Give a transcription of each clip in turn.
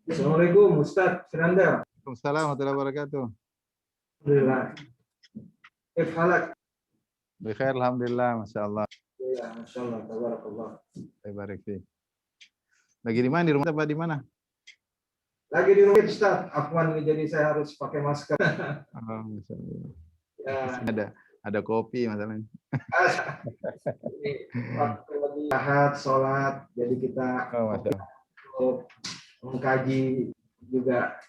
Assalamualaikum Ustaz Firanda. Waalaikumsalam warahmatullahi wabarakatuh. Alhamdulillah. Halak. Bikhair, alhamdulillah, masya Allah. Ya, masya Allah, tabarakallah. Baik. Lagi di mana? Di rumah apa di mana? Lagi di rumah Ustaz. Afwan, jadi saya harus pakai masker. Oh, masya Allah. Ya. Ada kopi masalahnya. Ini waktu lagi ahad, sholat, jadi kita mengkaji juga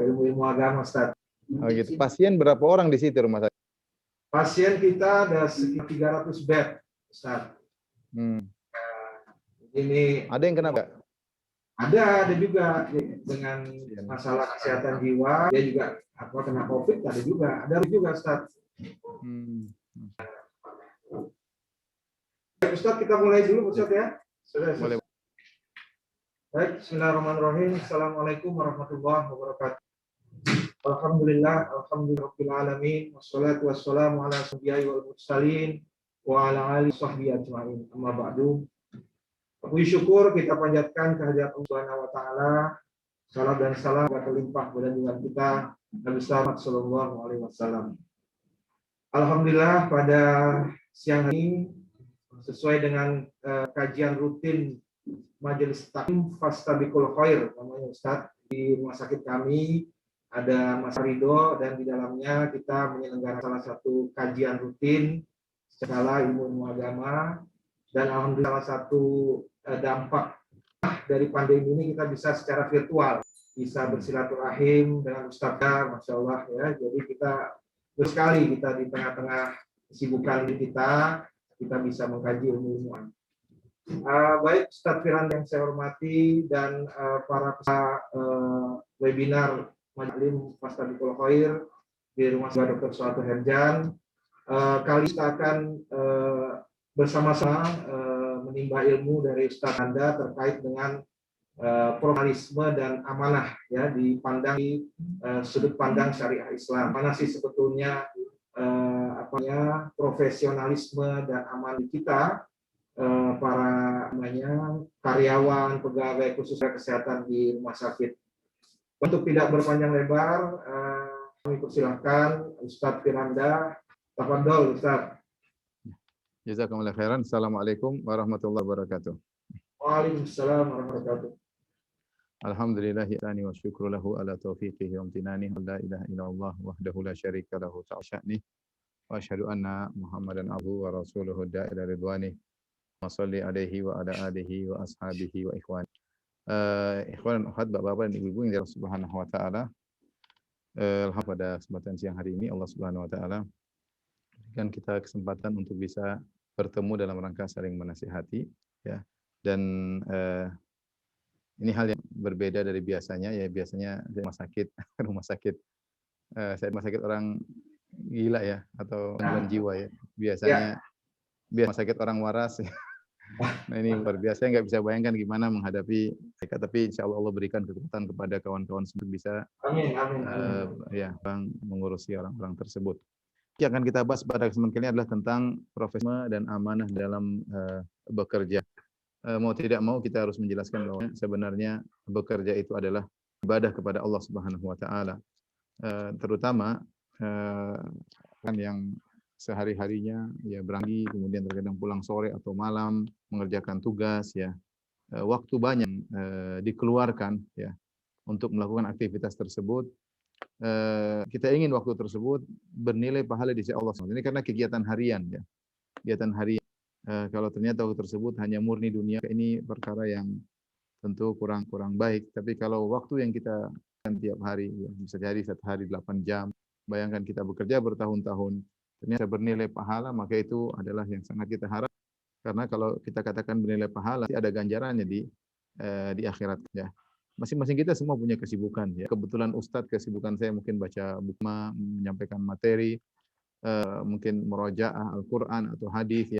ilmu-ilmu agama, Ustaz. Oh gitu. Pasien berapa orang di situ rumah sakit? Pasien kita ada sekitar 300 bed, Ustaz. Ini ada yang kenapa? Ada juga dengan masalah kesehatan jiwa, dia juga kena COVID, ada juga Ustaz. Ustaz, kita mulai dulu Ustaz ya. Boleh. Baik, bismillahirrahmanirrahim. Assalamualaikum warahmatullahi wabarakatuh. Alhamdulillahirabbil alamin, wassalatu wassalamu ala asyrofil wal mursalin wa ala alihi washabbihi ajmain. Amma ba'du. Puji syukur kita panjatkan kehadirat Allah Subhanahu wa taala. Salam dan salam berlimpah pada junjungan kita Nabi Muhammad sallallahu alaihi wasallam. Alhamdulillah pada siang hari sesuai dengan kajian rutin Majelis Taklim Fastabiqul Khair namanya Ustaz, di rumah sakit kami ada Mas Ridho dan di dalamnya kita menyelenggarakan salah satu kajian rutin segala ilmu agama, dan alhamdulillah salah satu dampak dari pandemi ini kita bisa secara virtual bisa bersilaturahim dengan Ustazah, Masya Allah ya. Jadi kita bersekali kita di tengah-tengah kesibukan kita bisa mengkaji ilmu-ilmuan. Baik Ustaz Firanda yang saya hormati dan para peserta webinar Majelis Fastabiqul Khair di Rumah Sakit Dr. Suharto Herjan, kali kita akan bersama-sama menimba ilmu dari Ustaz Anda terkait dengan profesionalisme dan amanah ya, dipandang di sudut pandang syariah Islam. Mana sih sebetulnya profesionalisme dan amanah kita para karyawan, pegawai khususnya kesehatan di rumah sakit. Untuk tidak berpanjang lebar, kami persilahkan Ustaz Firanda. Tafadhol Ustaz. Jazakumullah khairan. Assalamualaikum warahmatullahi wabarakatuh. Waalaikumsalam warahmatullahi wabarakatuh. Alhamdulillahi wa syukru lahu ala taufiqihi wa amtinani la ilaha illallah wahdahu la syarika lahu ta'ala sya'ni wa asyhadu anna Muhammadan abduhu wa rasuluhu da'ila ridwani wa salli alaihi wa ala alihi wa ashabihi wa ikhwani. Ikhwan dan bapak-bapak dan ibu-ibu yang dirahmati Subhanahu wa taala. Alhamdulillah pada kesempatan siang hari ini Allah Subhanahu wa taala berikan kita kesempatan untuk bisa bertemu dalam rangka saling menasihati ya. Dan ini hal yang berbeda dari biasanya ya. Biasanya di rumah sakit saya rumah sakit orang gila ya atau gangguan jiwa ya. Biasanya rumah sakit orang waras ya. Nah ini luar biasa, saya nggak bisa bayangkan gimana menghadapi mereka, tapi insya Allah Allah berikan kekuatan kepada kawan-kawan untuk bisa Amin, amin, amin. ya bang mengurusi orang-orang tersebut. Yang akan kita bahas pada kesempatan kali ini adalah tentang profesionalisme dan amanah dalam bekerja. Mau tidak mau kita harus menjelaskan bahwa sebenarnya bekerja itu adalah ibadah kepada Allah Subhanahu wa taala. Terutama kan yang sehari-harinya ya beranggi kemudian terkadang pulang sore atau malam mengerjakan tugas ya. Waktu banyak dikeluarkan ya untuk melakukan aktivitas tersebut. Kita ingin waktu tersebut bernilai pahala di sisi Allah SWT. Ini karena kegiatan harian ya. Kegiatan harian. Kalau ternyata waktu tersebut hanya murni dunia, ini perkara yang tentu kurang baik. Tapi kalau waktu yang kita tiap hari, ya, bisa jadi satu hari 8 jam, bayangkan kita bekerja bertahun-tahun, ternyata bernilai pahala, maka itu adalah yang sangat kita harap. Karena kalau kita katakan bernilai pahala, ada ganjarannya di akhirat. Ya. Masing-masing kita semua punya kesibukan. Ya. Kebetulan Ustadz, kesibukan saya mungkin baca buku, menyampaikan materi, mungkin murojaah Al-Quran atau hadis. Ya.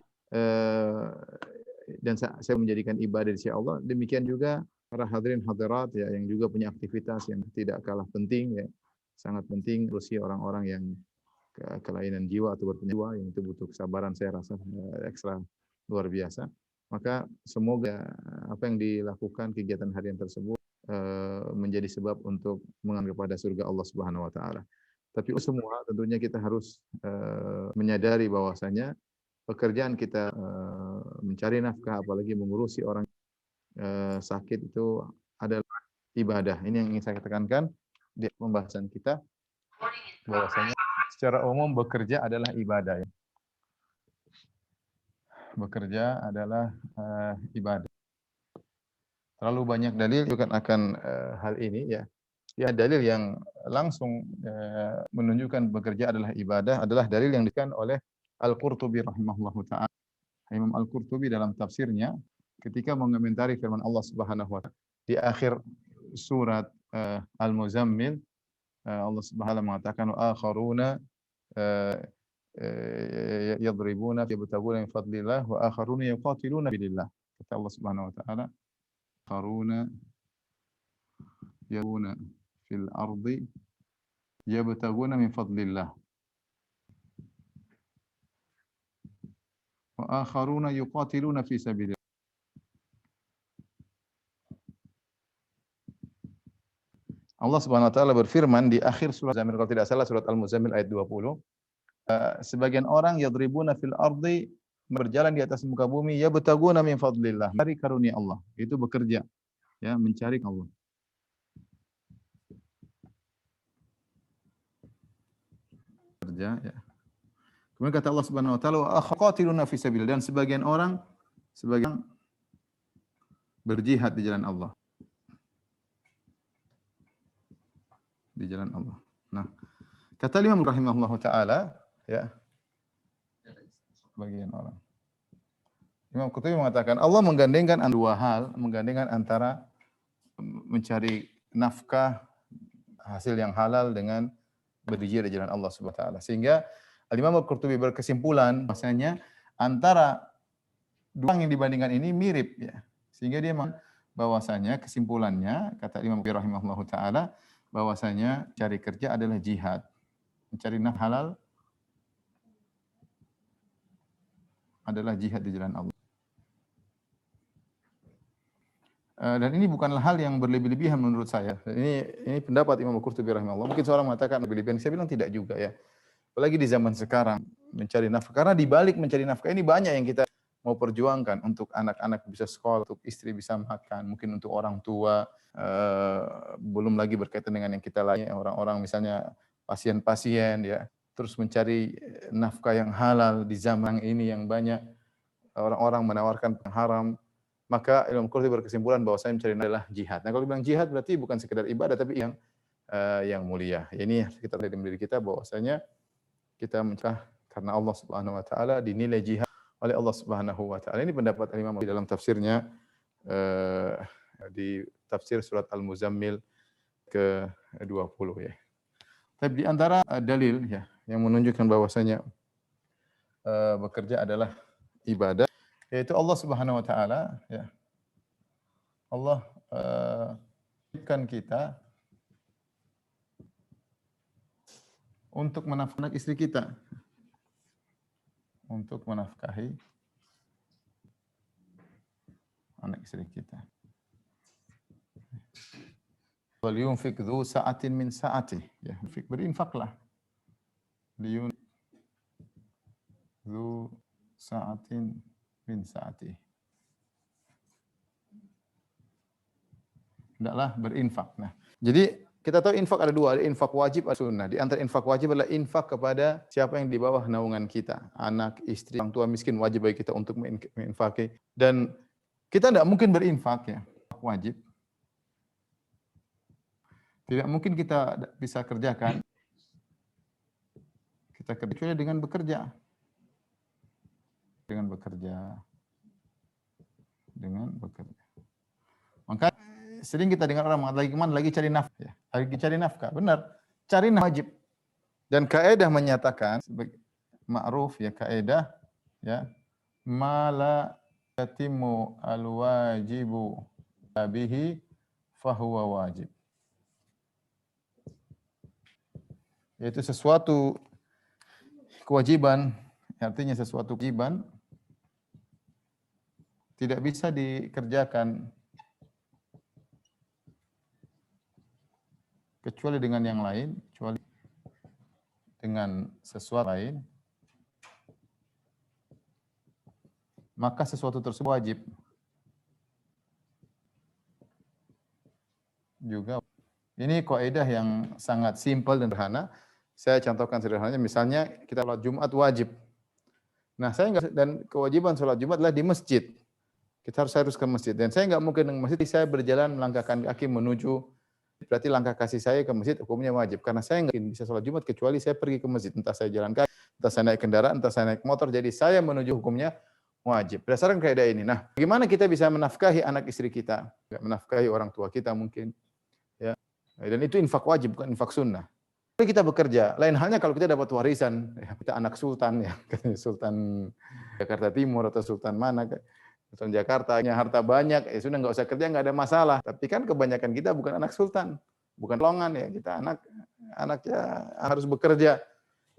Dan saya menjadikan ibadah di sisi Allah. Demikian juga para hadirin hadirat ya yang juga punya aktivitas yang tidak kalah penting ya, sangat penting urusi orang-orang yang kelainan jiwa atau berpenyakit jiwa yang itu butuh kesabaran, saya rasa ekstra luar biasa. Maka semoga apa yang dilakukan kegiatan harian tersebut menjadi sebab untuk menganggap pada surga Allah Subhanahu wa taala. Tapi semua tentunya kita harus menyadari bahwasanya pekerjaan kita mencari nafkah apalagi mengurusi orang sakit itu adalah ibadah. Ini yang ingin saya tekankan di pembahasan kita bahwasanya secara umum bekerja adalah ibadah. Bekerja adalah ibadah. Terlalu banyak dalil juga akan hal ini ya. Ya dalil yang langsung menunjukkan bekerja adalah ibadah adalah dalil yang diberikan oleh Al-Qurtubi rahimahullahu taala. Imam Al-Qurtubi dalam tafsirnya ketika mengomentari firman Allah Subhanahu wa taala di akhir surat Al-Muzammil, Allah Subhanahu mengatakan akharuna yadribuna yabtaguna min fadlillah wa akharuna yuqatiluna billah. Kata Allah Subhanahu wa taala, akharuna yabuna fil ardi yabtaguna min fadlillah wa akharuna yuqatiluna fi sabilillah. Allah Subhanahu wa taala berfirman di akhir surat Al-Muzammil, kalau tidak salah surat Al-Muzammil ayat 20, sebagian orang yadribuna fil ardi, berjalan di atas muka bumi, yabtaguna min fadlillah, mencari karunia Allah, itu bekerja ya, mencari Allah. Bekerja ya. Kemudian kata Allah Subhanahu wa taala wa qatiluna fi sabilillah, dan sebagian berjihad di jalan Allah. Di jalan Allah. Nah, kata Imam rahimahullahu taala ya, sebagian orang. Imam Qurtubi mengatakan Allah menggandengkan dua hal, menggandengkan antara mencari nafkah hasil yang halal dengan berjihad di jalan Allah Subhanahu wa taala. Sehingga Imam Qurtubi berkesimpulan bahwasanya antara dua yang dibandingkan ini mirip ya. Sehingga dia bahwasanya kesimpulannya kata Imam Qurtubi rahimahullahu taala bahwasanya cari kerja adalah jihad. Mencari nafkah halal adalah jihad di jalan Allah. Dan ini bukanlah hal yang berlebih-lebihan menurut saya. Ini pendapat Imam Qurtubi rahimahullah. Mungkin seorang mengatakan berlebihan, saya bilang tidak juga ya. Apalagi di zaman sekarang mencari nafkah. Karena di balik mencari nafkah ini banyak yang kita mau perjuangkan untuk anak-anak bisa sekolah, untuk istri bisa makan, mungkin untuk orang tua, belum lagi berkaitan dengan yang kita lainnya, orang-orang misalnya pasien-pasien ya. Terus mencari nafkah yang halal di zaman ini yang banyak orang-orang menawarkan haram. Maka Imam Qurtubi berkesimpulan bahwa saya mencari adalah jihad. Nah, kalau bilang jihad berarti bukan sekedar ibadah tapi yang mulia. Ini kita lihat dari diri kita bahwasanya kita mencari karena Allah Subhanahu wa taala dinilai jihad oleh Allah Subhanahu wa taala. Ini pendapat Imam dalam tafsirnya di tafsir surat Al-Muzammil ke-20 ya. Tapi di antara dalil ya yang menunjukkan bahwasanya bekerja adalah ibadah yaitu Allah Subhanahu wa taala, ya. Allah menjadikan kita untuk menafkahi anak istri kita. Untuk menafkahi anak istri kita. Wal yunfiq dzu sa'atin min sa'atih. Ya, berinfaklah. Liyun dzu sa'atin min sa'atih. Hendaklah berinfak. Nah, jadi kita tahu infak ada dua, ada infak wajib, ada sunnah. Di antara infak wajib adalah infak kepada siapa yang di bawah naungan kita, anak, istri, orang tua miskin, wajib bagi kita untuk menginfaki. Dan kita tidak mungkin berinfak, ya, wajib. Tidak mungkin kita bisa kerjakan. Kita kerja dengan bekerja. Dengan bekerja. Maka sering kita dengar orang mengatakan lagi cari nafkah, ya. Lagi cari nafkah. Benar. Cari nafkah wajib. Dan kaidah menyatakan sebagai ma'ruf, ya, kaidah, ya, mala yatimu al-wajibu bihi fahuwa wajib. Yaitu sesuatu kewajiban, artinya sesuatu kewajiban tidak bisa dikerjakan kecuali dengan yang lain, kecuali dengan sesuatu lain, maka sesuatu tersebut wajib. Juga ini kaidah yang sangat simpel dan sederhana. Saya contohkan sederhananya, misalnya kita sholat Jumat wajib. Nah, saya enggak, dan kewajiban sholat Jumat adalah di masjid. Kita harus ke masjid. Dan saya enggak mungkin ke masjid, saya berjalan melangkahkan kaki menuju, berarti langkah kaki saya ke masjid hukumnya wajib. Karena saya enggak bisa sholat Jumat kecuali saya pergi ke masjid. Entah saya jalan kaki, entah saya naik kendaraan, entah saya naik motor. Jadi saya menuju hukumnya wajib. Berdasarkan kaidah ini. Nah, bagaimana kita bisa menafkahi anak istri kita? Menafkahi orang tua kita mungkin. Ya. Dan itu infak wajib, bukan infak sunnah. Kalau kita bekerja, lain halnya kalau kita dapat warisan, ya, kita anak sultan, ya, Sultan Jakarta Timur atau Sultan mana, Sultan Jakarta, punya harta banyak, ya sudah nggak usah kerja, nggak ada masalah. Tapi kan kebanyakan kita bukan anak sultan, bukan longan, ya, kita anaknya harus bekerja,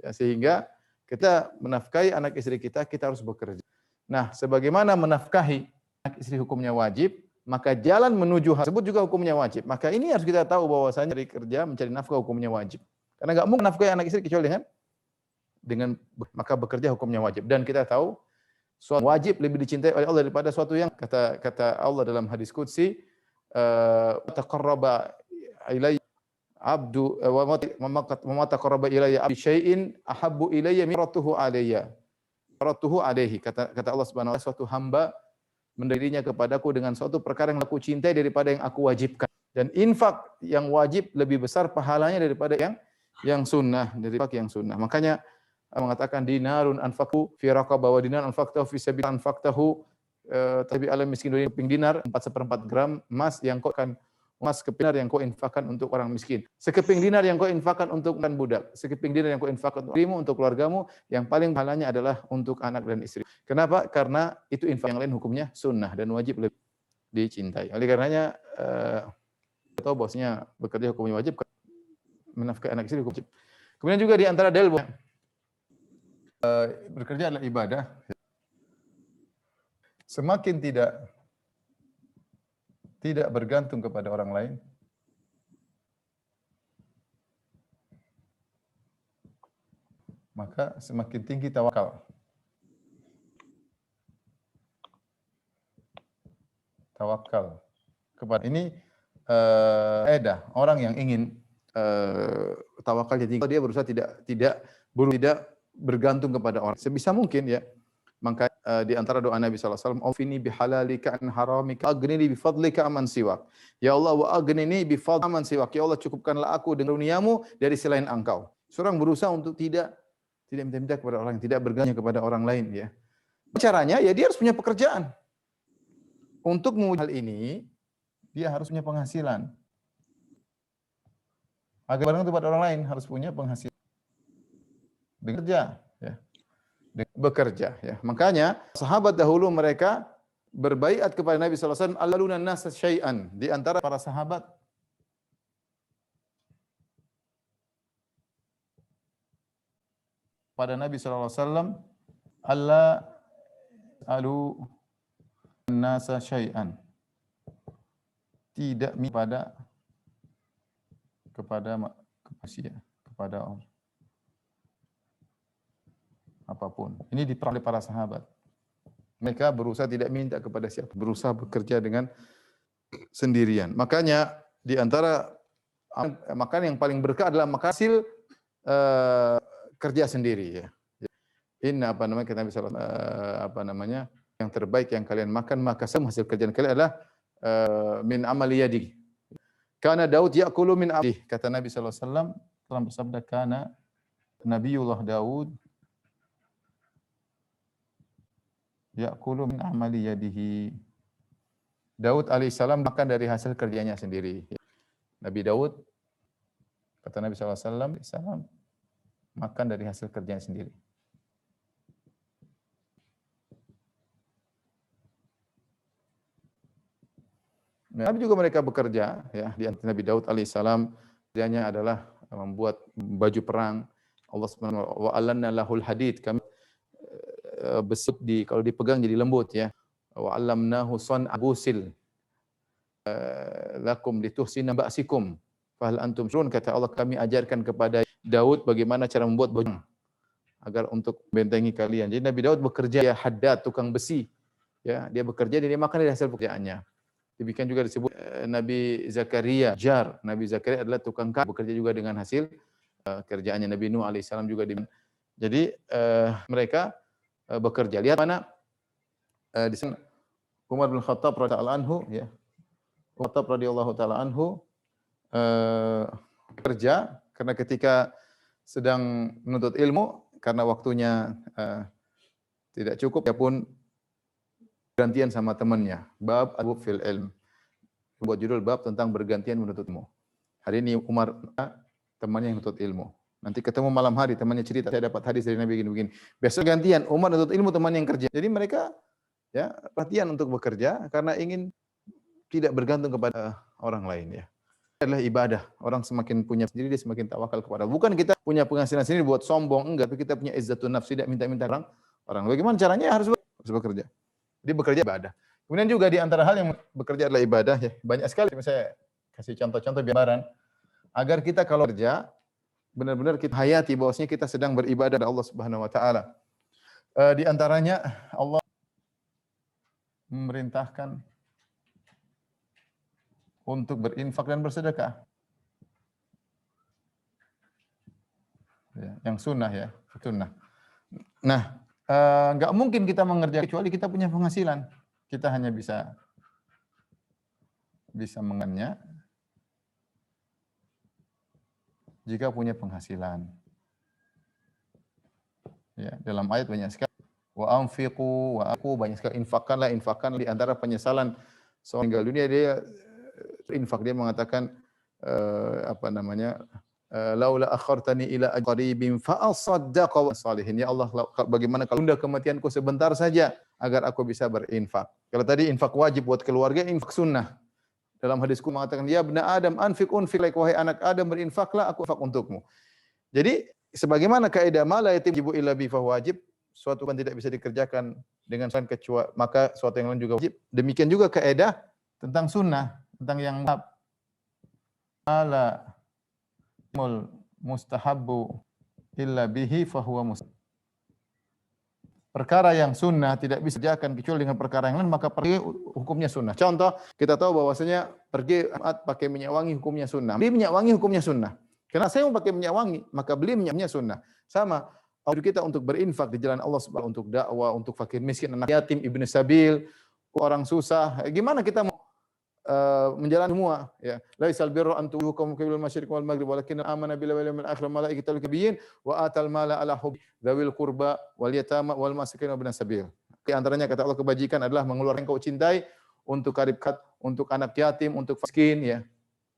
ya, sehingga kita menafkahi anak istri kita harus bekerja. Nah, sebagaimana menafkahi anak istri hukumnya wajib, maka jalan menuju hal tersebut juga hukumnya wajib. Maka ini harus kita tahu bahwasanya dari kerja mencari nafkah hukumnya wajib. Karena enggak mungkin nafkahi anak istri kecuali dengan maka bekerja hukumnya wajib. Dan kita tahu suatu wajib lebih dicintai oleh Allah daripada suatu yang kata Allah dalam hadis qudsi, taqarraba ilayya abdu wa taqarraba ilayya bi syai'in ahabbu ilayya min ratuhu alayya. Ratuhu alaihi, kata Allah Subhanahu wa taala, suatu hamba mendirinya kepadaku dengan suatu perkara yang aku cintai daripada yang aku wajibkan. Dan infak yang wajib lebih besar pahalanya daripada yang sunnah, dari infak yang sunnah. Makanya mengatakan dinarun anfaqu fi raqabah wa dinar anfaqtahu fi sabilillah anfaqtahu tabi alam miskin dunia keping dinar 4/4 gram emas yang kau akan emas keping dinar yang kau infakkan untuk orang miskin. Sekeping dinar yang kau infakkan untuk budak. Sekeping dinar yang kau infakkan untuk dirimu, untuk keluargamu, yang paling pahalanya adalah untuk anak dan istri. Kenapa? Karena itu infak, yang lain hukumnya sunnah dan wajib lebih dicintai. Oleh karenanya kita tahu bahwasanya bekerja hukumnya wajib, menafkahi anak istri hukum wajib. Kemudian juga di antara dalil bekerja adalah ibadah. Semakin tidak bergantung kepada orang lain, maka semakin tinggi tawakal. Tawakal kepada ini orang yang ingin tawakal jadi dia berusaha tidak bergantung kepada orang sebisa mungkin, ya. Maka di antara doa Nabi sallallahu alaihi wasallam, "Aufini bihalalika an haramika, aghnini bi fadlika amman siwak." Ya Allah, wa aghnini bi fadlika amman siwak. Ya Allah, cukupkanlah aku dengan karunia-Mu dari selain Engkau. Seorang berusaha untuk tidak minta-minta kepada orang, tidak bergantung kepada orang lain, ya. Caranya ya dia harus punya pekerjaan. Untuk mewujudkan hal ini, dia harus punya penghasilan. Agar bergantung kepada orang lain harus punya penghasilan. Bekerja, ya. bekerja ya. Makanya sahabat dahulu mereka berbaiat kepada Nabi sallallahu alaihi wasallam, "Allaluna nasa syai'an." Di antara para sahabat pada Nabi sallallahu alaihi wasallam, "Alla alu nasa syai'an." Tidak kepada manusia, kepada orang apapun. Ini diperoleh para sahabat. Mereka berusaha tidak minta kepada siapa, berusaha bekerja dengan sendirian. Makanya di antara makan yang paling berkah adalah makan hasil kerja sendiri ya. Inna apa namanya kita bisa yang terbaik yang kalian makan maka semua hasil kerjaan kalian adalah min amali yadi. Karena Daud ya'kulu min amali. Kata Nabi sallallahu alaihi wasallam dalam bersabda kana Nabiullah Daud ya'kulu min amali yadihi. Daud alaihissalam makan dari hasil kerjanya sendiri. Nabi Daud kata Nabi sallallahu alaihi wasallam makan dari hasil kerjanya sendiri. Nabi juga mereka bekerja ya di antara Nabi Daud alaihissalam kerjanya adalah membuat baju perang. Allah Subhanahu wa alanna lahul hadid, kami besi kalau dipegang jadi lembut ya. Wa 'allamnahu san'abusil lakum lituhsina ba'sikum fahal antum syurun. Kata Allah, kami ajarkan kepada Daud bagaimana cara membuat baju agar untuk membentengi kalian. Jadi Nabi Daud bekerja ya haddad, tukang besi. Ya, dia bekerja dan dia makan dari hasil pekerjaannya. Demikian juga disebut Nabi Zakaria jar. Nabi Zakaria adalah tukang kayu, bekerja juga dengan hasil kerjaannya. Nabi Nuh alaihissalam juga jadi mereka bekerja. Lihat mana di sana Umar bin Khattab radhiyallahu anhu ya. Umar Khattab radhiyallahu taala anhu kerja karena ketika sedang menuntut ilmu karena waktunya tidak cukup dia pun bergantian sama temannya. Bab Abu fil ilm. Buat judul bab tentang bergantian menuntut ilmu. Hari ini Umar temannya yang menuntut ilmu. Nanti ketemu malam hari temannya cerita saya dapat hadis dari Nabi begini-begini. Besok gantian Umar menuntut ilmu temannya yang kerja. Jadi mereka ya perhatian untuk bekerja karena ingin tidak bergantung kepada orang lain ya. Adalah ibadah. Orang semakin punya sendiri dia semakin tawakal kepada Allah. Bukan kita punya penghasilan sendiri buat sombong, enggak, tapi kita punya izzatun nafs tidak minta-minta orang. Bagaimana caranya? Harus bekerja. Dia bekerja ibadah. Kemudian juga di antara hal yang bekerja adalah ibadah ya. Banyak sekali saya kasih contoh-contoh gambaran agar kita kalau kerja benar-benar kita hayati bahwasanya kita sedang beribadah kepada Allah Subhanahu wa taala. Di antaranya Allah memerintahkan untuk berinfak dan bersedekah. Ya, yang sunnah ya, sunnah. Nah, enggak mungkin kita mengerjakan kecuali kita punya penghasilan. Kita hanya bisa mengennya jika punya penghasilan. Ya, dalam ayat banyak sekali. Wa anfiqu wa aku banyak sekali infakkan di antara penyesalan seorang meninggal dunia dia infak, dia mengatakan laula akhartani ila qaribin fa asaddaqa wa salihin. Ya Allah, bagaimana kalau tunda kematianku sebentar saja agar aku bisa berinfak. Kalau tadi infak wajib buat keluarga, infak sunnah. Dalam hadisku mengatakan ya ibna Adam anfiq wahai anak Adam berinfaklah aku infak untukmu. Jadi sebagaimana kaidah ma la yatibu illa bi fa wajib, suatu yang tidak bisa dikerjakan dengan selain kecuali maka suatu yang lain juga wajib. Demikian juga kaidah tentang sunnah, tentang yang ala mustahabbu illa bihi fahuwa mustahab. Perkara yang sunnah tidak bisa dikerjakan kecuali dengan perkara yang lain, maka pergi hukumnya sunnah. Contoh, kita tahu bahwasanya pergi pakai minyak wangi hukumnya sunnah. Beli minyak wangi hukumnya sunnah. Karena saya mau pakai minyak wangi, maka beli minyaknya sunnah. Sama, kita untuk berinfak di jalan Allah Subhanahu untuk dakwah, untuk fakir miskin, anak yatim, ibnu sabil, orang susah. Gimana kita mau menjalani semua ya laisal birru an tuwukum qiblal masyriq wal maghrib walakin amana billahi wal yawmil akhir malaikatul kabiyin wa atal mala ala hub dzawil qurba wal yatama wal masakin wa ibnas sabil. Di antaranya kata Allah kebajikan adalah mengeluarkan yang kau cintai untuk karib kat, untuk anak yatim, untuk miskin ya.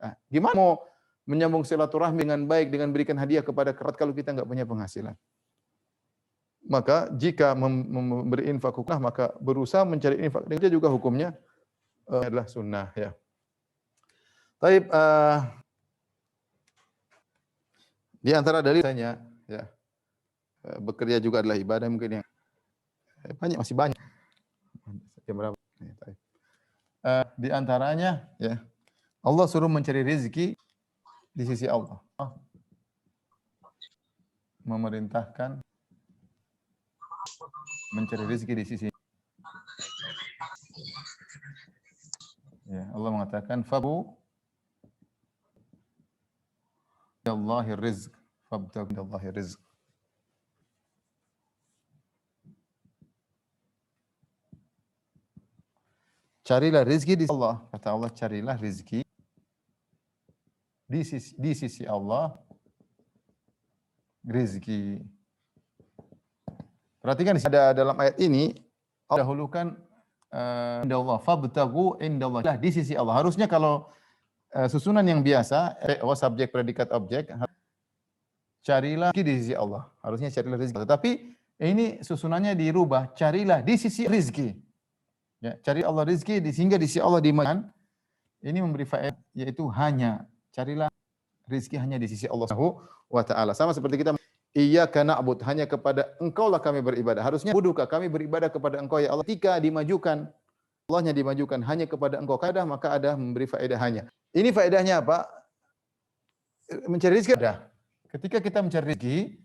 Nah, gimana mau menyambung silaturahmi dengan baik dengan berikan hadiah kepada kerabat kalau kita enggak punya penghasilan? Maka jika memberi infak hukumnya, maka berusaha mencari infak dia juga hukumnya adalah sunnah ya. Taib di antara dalilnya ya bekerja juga adalah ibadah mungkin yang banyak masih banyak. Jam berapa? Ya, taib. Di antaranya ya Allah suruh mencari rezeki di sisi Allah. Memerintahkan mencari rezeki di sisi ya, Allah mengatakan fabu Allahi rizq fabtaghu Allahi rizq. Carilah rezeki di Allah. Kata Allah, carilah rezeki di sisi Allah rezeki. Perhatikan ada dalam ayat ini Allah dahulukan indallah fabtaghu indallah di sisi Allah. Harusnya kalau susunan yang biasa subjek predikat objek carilah di sisi Allah. Harusnya carilah rezeki. Tetapi ini susunannya dirubah, carilah di sisi rezeki. Ya, cari Allah rezeki sehingga di sisi Allah dimakan. Ini memberi faedah yaitu hanya carilah rezeki hanya di sisi Allah Subhanahu wa taala. Sama seperti kita iyyaka na'bud, hanya kepada Engkaulah kami beribadah. Harusnya buduka kami beribadah kepada Engkau ya Allah. Ketika dimajukan Allahnya dimajukan hanya kepada Engkau kadah, maka ada memberi faedah hanya. Ini faedahnya apa? Mencari rezeki ada. Ketika kita mencari rezeki,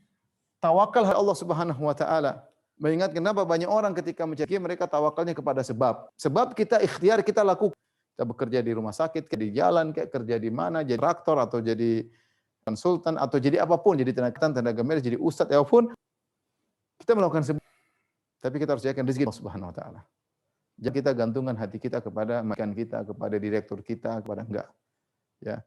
tawakal Allah Subhanahu wa taala. Mengingat kenapa banyak orang ketika mencari mereka tawakalnya kepada sebab. Sebab kita ikhtiar kita lakukan. Kita bekerja di rumah sakit, di jalan, kayak kerja di mana, jadi traktor atau jadi konsultan atau jadi apapun, jadi tenaga medis, jadi ustadz apapun. Kita melakukan sebab. Tapi kita harus yakin rezeki Allah Subhanahu wa taala. Jangan kita gantungkan hati kita kepada makan kita, kepada direktur kita, kepada enggak. Ya.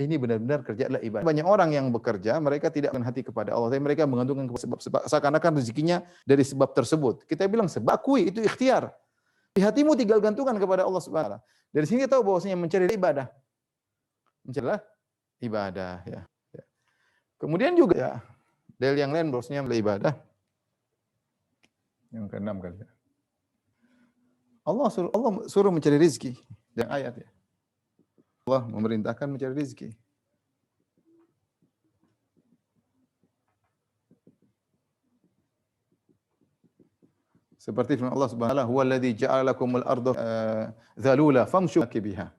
Ini benar-benar kerja adalah ibadah. Banyak orang yang bekerja, mereka tidak dengan hati kepada Allah, tapi mereka menggantungkan kepada sebab seakan-akan rezekinya dari sebab tersebut. Kita bilang sebab akui itu ikhtiar. Di hatimu tinggal gantungkan kepada Allah Subhanahu wa taala. Dari sini kita tahu bahwasanya mencari ibadah. Mencari ibadah ya. Kemudian juga ya, dalil yang lain bahwasanya ibadah. Yang keenam kali ya. Allah suruh mencari rezeki dan ayat ya. Allah memerintahkan mencari rezeki. Seperti firman Allah Subhanahu wa taala, "Huwallazi ja'ala lakumul arda dzalula famshu biha."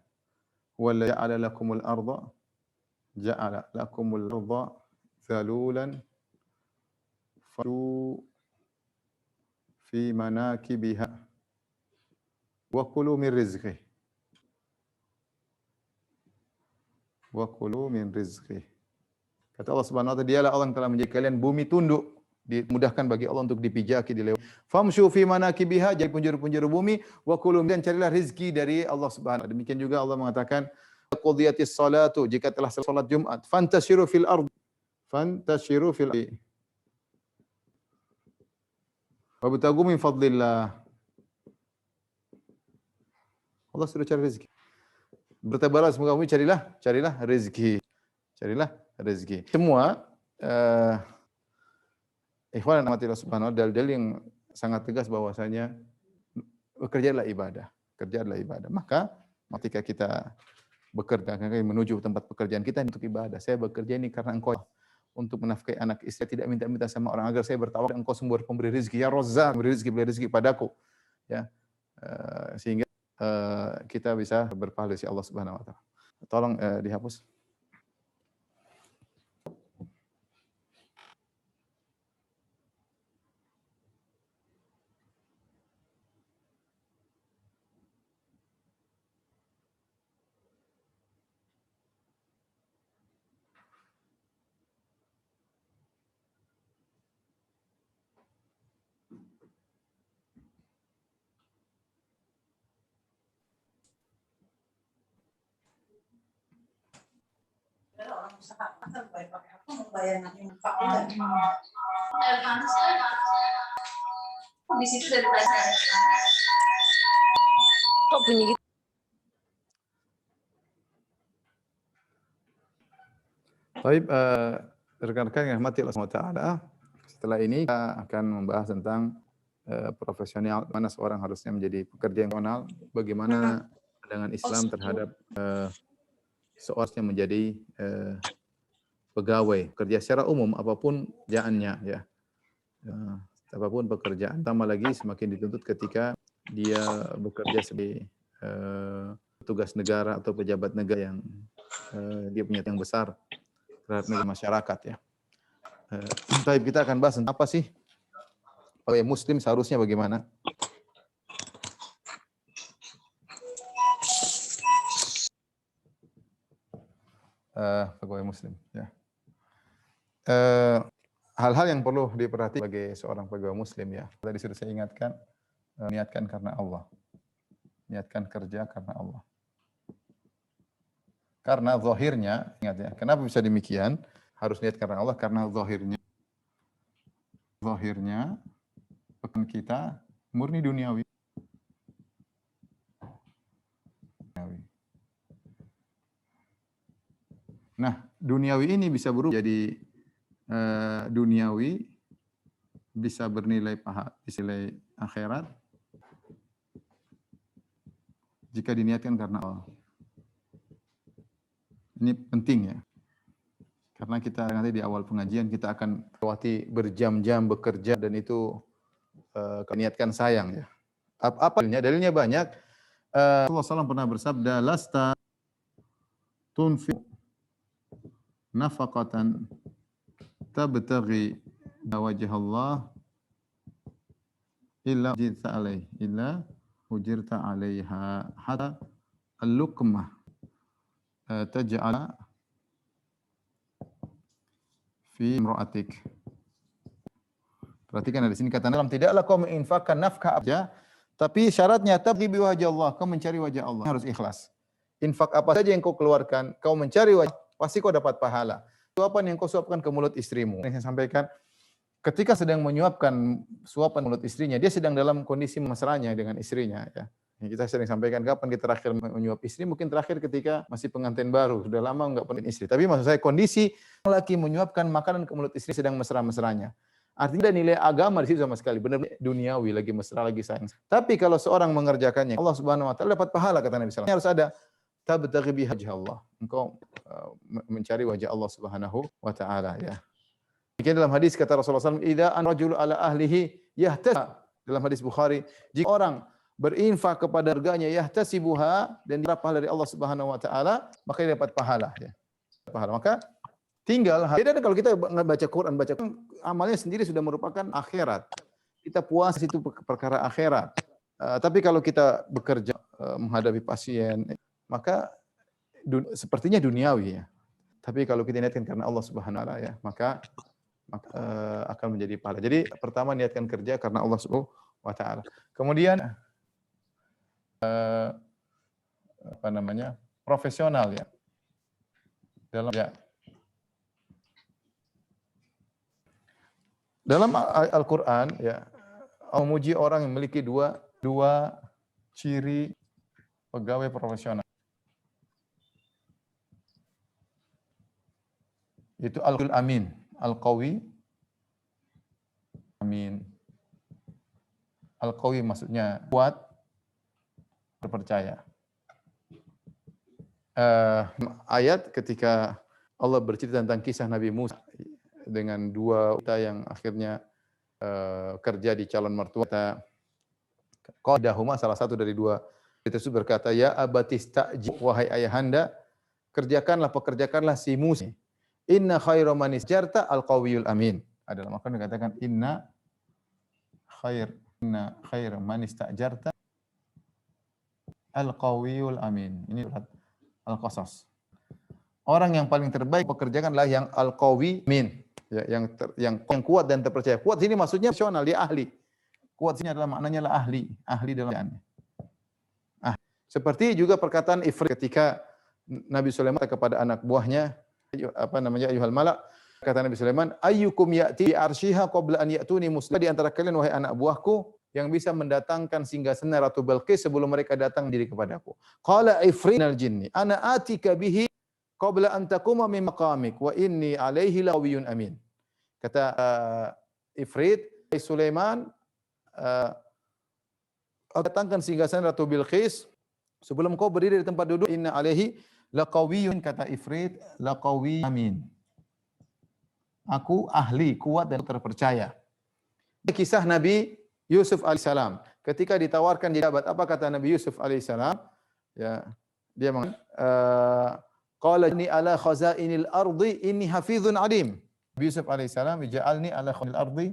Huwallazi ja'ala lakumul arda dzalulan famshu fi manakibiha wa kulu min rizqihi. Wa kulu min rizqihi. Kata Allah Subhanahu wa taala, dialah Allah yang telah menjadikan kalian bumi tunduk, dimudahkan bagi Allah untuk dipijaki, dilewati. Famshu fi manakibiha, jadi penjuru-penjuru bumi, wa kulu dan carilah rezeki dari Allah Subhanahu wa taala. Demikian juga Allah mengatakan, qudiyatis salatu, jika telah selesai salat Jumat, fantashiru fil ardh. Fantashiru fil ardh. Wabtaghu min fadlillah. Allah suruh cari rezeki. Bertebaran semoga kamu carilah rezeki. Carilah rezeki. Semua ikhwan dan akhwat subhanahu wa ta'ala dalil yang sangat tegas bahwasanya bekerja adalah ibadah. Kerja adalah ibadah. Maka ketika kita bekerja menuju tempat pekerjaan kita untuk ibadah. Saya bekerja ini karena Engkau untuk menafkahi anak istri, tidak minta-minta sama orang agar saya bertawakal Engkau sumber pemberi rezeki. Ya Razzaq, beri rezeki padaku. Ya. Sehingga kita bisa berpahala di Allah Subhanahu wa taala. Tolong dihapus. Orang usaha kan baik pakai apa membayarkan infak di situ dari kok bunyi gitu. Baik, rekan-rekan yang rahmati Allah SWT, Setelah ini kita akan membahas tentang profesional, mana seorang harusnya menjadi pekerja yang profesional, bagaimana pandangan Islam terhadap seorang yang menjadi pegawai, kerja secara umum apapun pekerjaannya ya. Apapun pekerjaan, tambah lagi semakin dituntut ketika dia bekerja sebagai petugas negara atau pejabat negara yang dia punya yang besar terhadap negara masyarakat ya. Tapi kita akan bahas tentang apa sih pegawai muslim seharusnya bagaimana. Pegawai muslim ya. Hal-hal yang perlu diperhatikan sebagai seorang pegawai muslim ya. Tadi sudah saya ingatkan, niatkan karena Allah. Niatkan kerja karena Allah. Karena zahirnya, ingat ya, kenapa bisa demikian? Harus niat karena Allah karena zahirnya pekerjaan kita murni duniawi. Nah, duniawi ini bisa berubah jadi duniawi, bisa bernilai pahala, bisa nilai akhirat jika diniatkan karena Allah. Ini penting ya. Karena kita nanti di awal pengajian kita akan lewati berjam-jam bekerja dan itu niatkan sayang ya. Apa dalilnya? Dalilnya banyak. Rasulullah SAW pernah bersabda, "Lasta tunfiq nafaqatan tabtaghi wajh Allah illa ujirta alaiha hatta al-luqmah taj'ala fi imra'atik." Perhatikan di sini kata dalam, tidaklah kau menginfakkan nafkah saja, tapi syaratnya tabghi bi wajh Allah, kau mencari wajah Allah, harus ikhlas. Infak apa saja yang kau keluarkan, kau mencari wajah, pasti kau dapat pahala. Suapan yang kau suapkan ke mulut istrimu. Yang saya sampaikan, ketika sedang menyuapkan suapan mulut istrinya, dia sedang dalam kondisi mesranya dengan istrinya ya. Yang kita sering sampaikan, kapan kita terakhir menyuap istri? Mungkin terakhir ketika masih pengantin baru, sudah lama enggak pernah istri. Tapi maksud saya kondisi laki menyuapkan makanan ke mulut istri sedang mesra-mesranya. Artinya ada nilai agama di situ sama sekali, benar-benar duniawi, lagi mesra, lagi sayang. Tapi kalau seorang mengerjakannya, Allah Subhanahu wa taala dapat pahala kata Nabi sallallahu alaihi wasallam. Harus ada tabtaghi bi wajh Allah. Engkau mencari wajah Allah Subhanahu wa taala ya. Demikian dalam hadis kata Rasulullah SAW, "Idza an rajul ala ahlihi yahtasib." Dalam hadis Bukhari, jika orang berinfak kepada harganya yahtasibuha dan dapat pahala dari Allah Subhanahu wa taala, maka dia dapat pahala ya. Pahala. Maka tinggal beda kalau kita baca Quran, amalnya sendiri sudah merupakan akhirat. Kita puasa itu perkara akhirat. Tapi kalau kita bekerja menghadapi pasien, maka sepertinya duniawi ya. Tapi kalau kita niatkan karena Allah Subhanahu wa taala ya, maka akan menjadi pahala. Jadi pertama niatkan kerja karena Allah Subhanahu wa taala. Kemudian profesional ya. Dalam Al-Qur'an ya, Allah memuji orang yang memiliki dua ciri pegawai profesional. Itu Al-Amin, Al-Qawi, Amin. Al-Qawi maksudnya kuat, terpercaya. Ayat ketika Allah bercerita tentang kisah Nabi Musa dengan dua wanita yang akhirnya kerja di calon mertua. Qadahuma, salah satu dari dua itu berkata, "Ya abatista'jib, wahai ayahanda, pekerjakanlah si Musa. Inna khairu man istajarta al-qawiyul amin." Adalah maka dikatakan inna khair man istajarta al-qawiyul amin. Ini surat Al-Qasas. Orang yang paling terbaik pekerjakanlah yang al-qawi min, ya, yang kuat dan terpercaya. Kuat sini maksudnya profesional, dia ahli. Kuat sini adalah maknanya lah ahli dalam kerjaannya. Seperti juga perkataan Ifrit ketika Nabi Sulaiman kepada anak buahnya, ayyuhal malak, kata Nabi Sulaiman, ayyukum ya'ti bi arsyiha qabla an ya'tuni muslim. Di antara kalian wahai anak buahku yang bisa mendatangkan singgasana Ratu Balqis sebelum mereka datang diri kepadaku. Qala ifrit minal jinni ana atika bihi qabla an taquma min maqamik wa inni alaihi lawiyyun amin. Kata Ifrit, Sulaiman, datangkan singgasan Ratu Bilqis, sebelum kau berdiri di tempat duduk, inna alaihi laqawiyyun, kata Ifrit, laqawi amin. Aku ahli, kuat dan terpercaya. Kisah Nabi Yusuf alaihissalam. Ketika ditawarkan jadi jabat, apa kata Nabi Yusuf alaihissalam? Ya, dia mengatakan, qala inni ala khazainil ardi inni hafizun alim. Nabi Yusuf alaihissalam, ij'alni ala khazainil ardi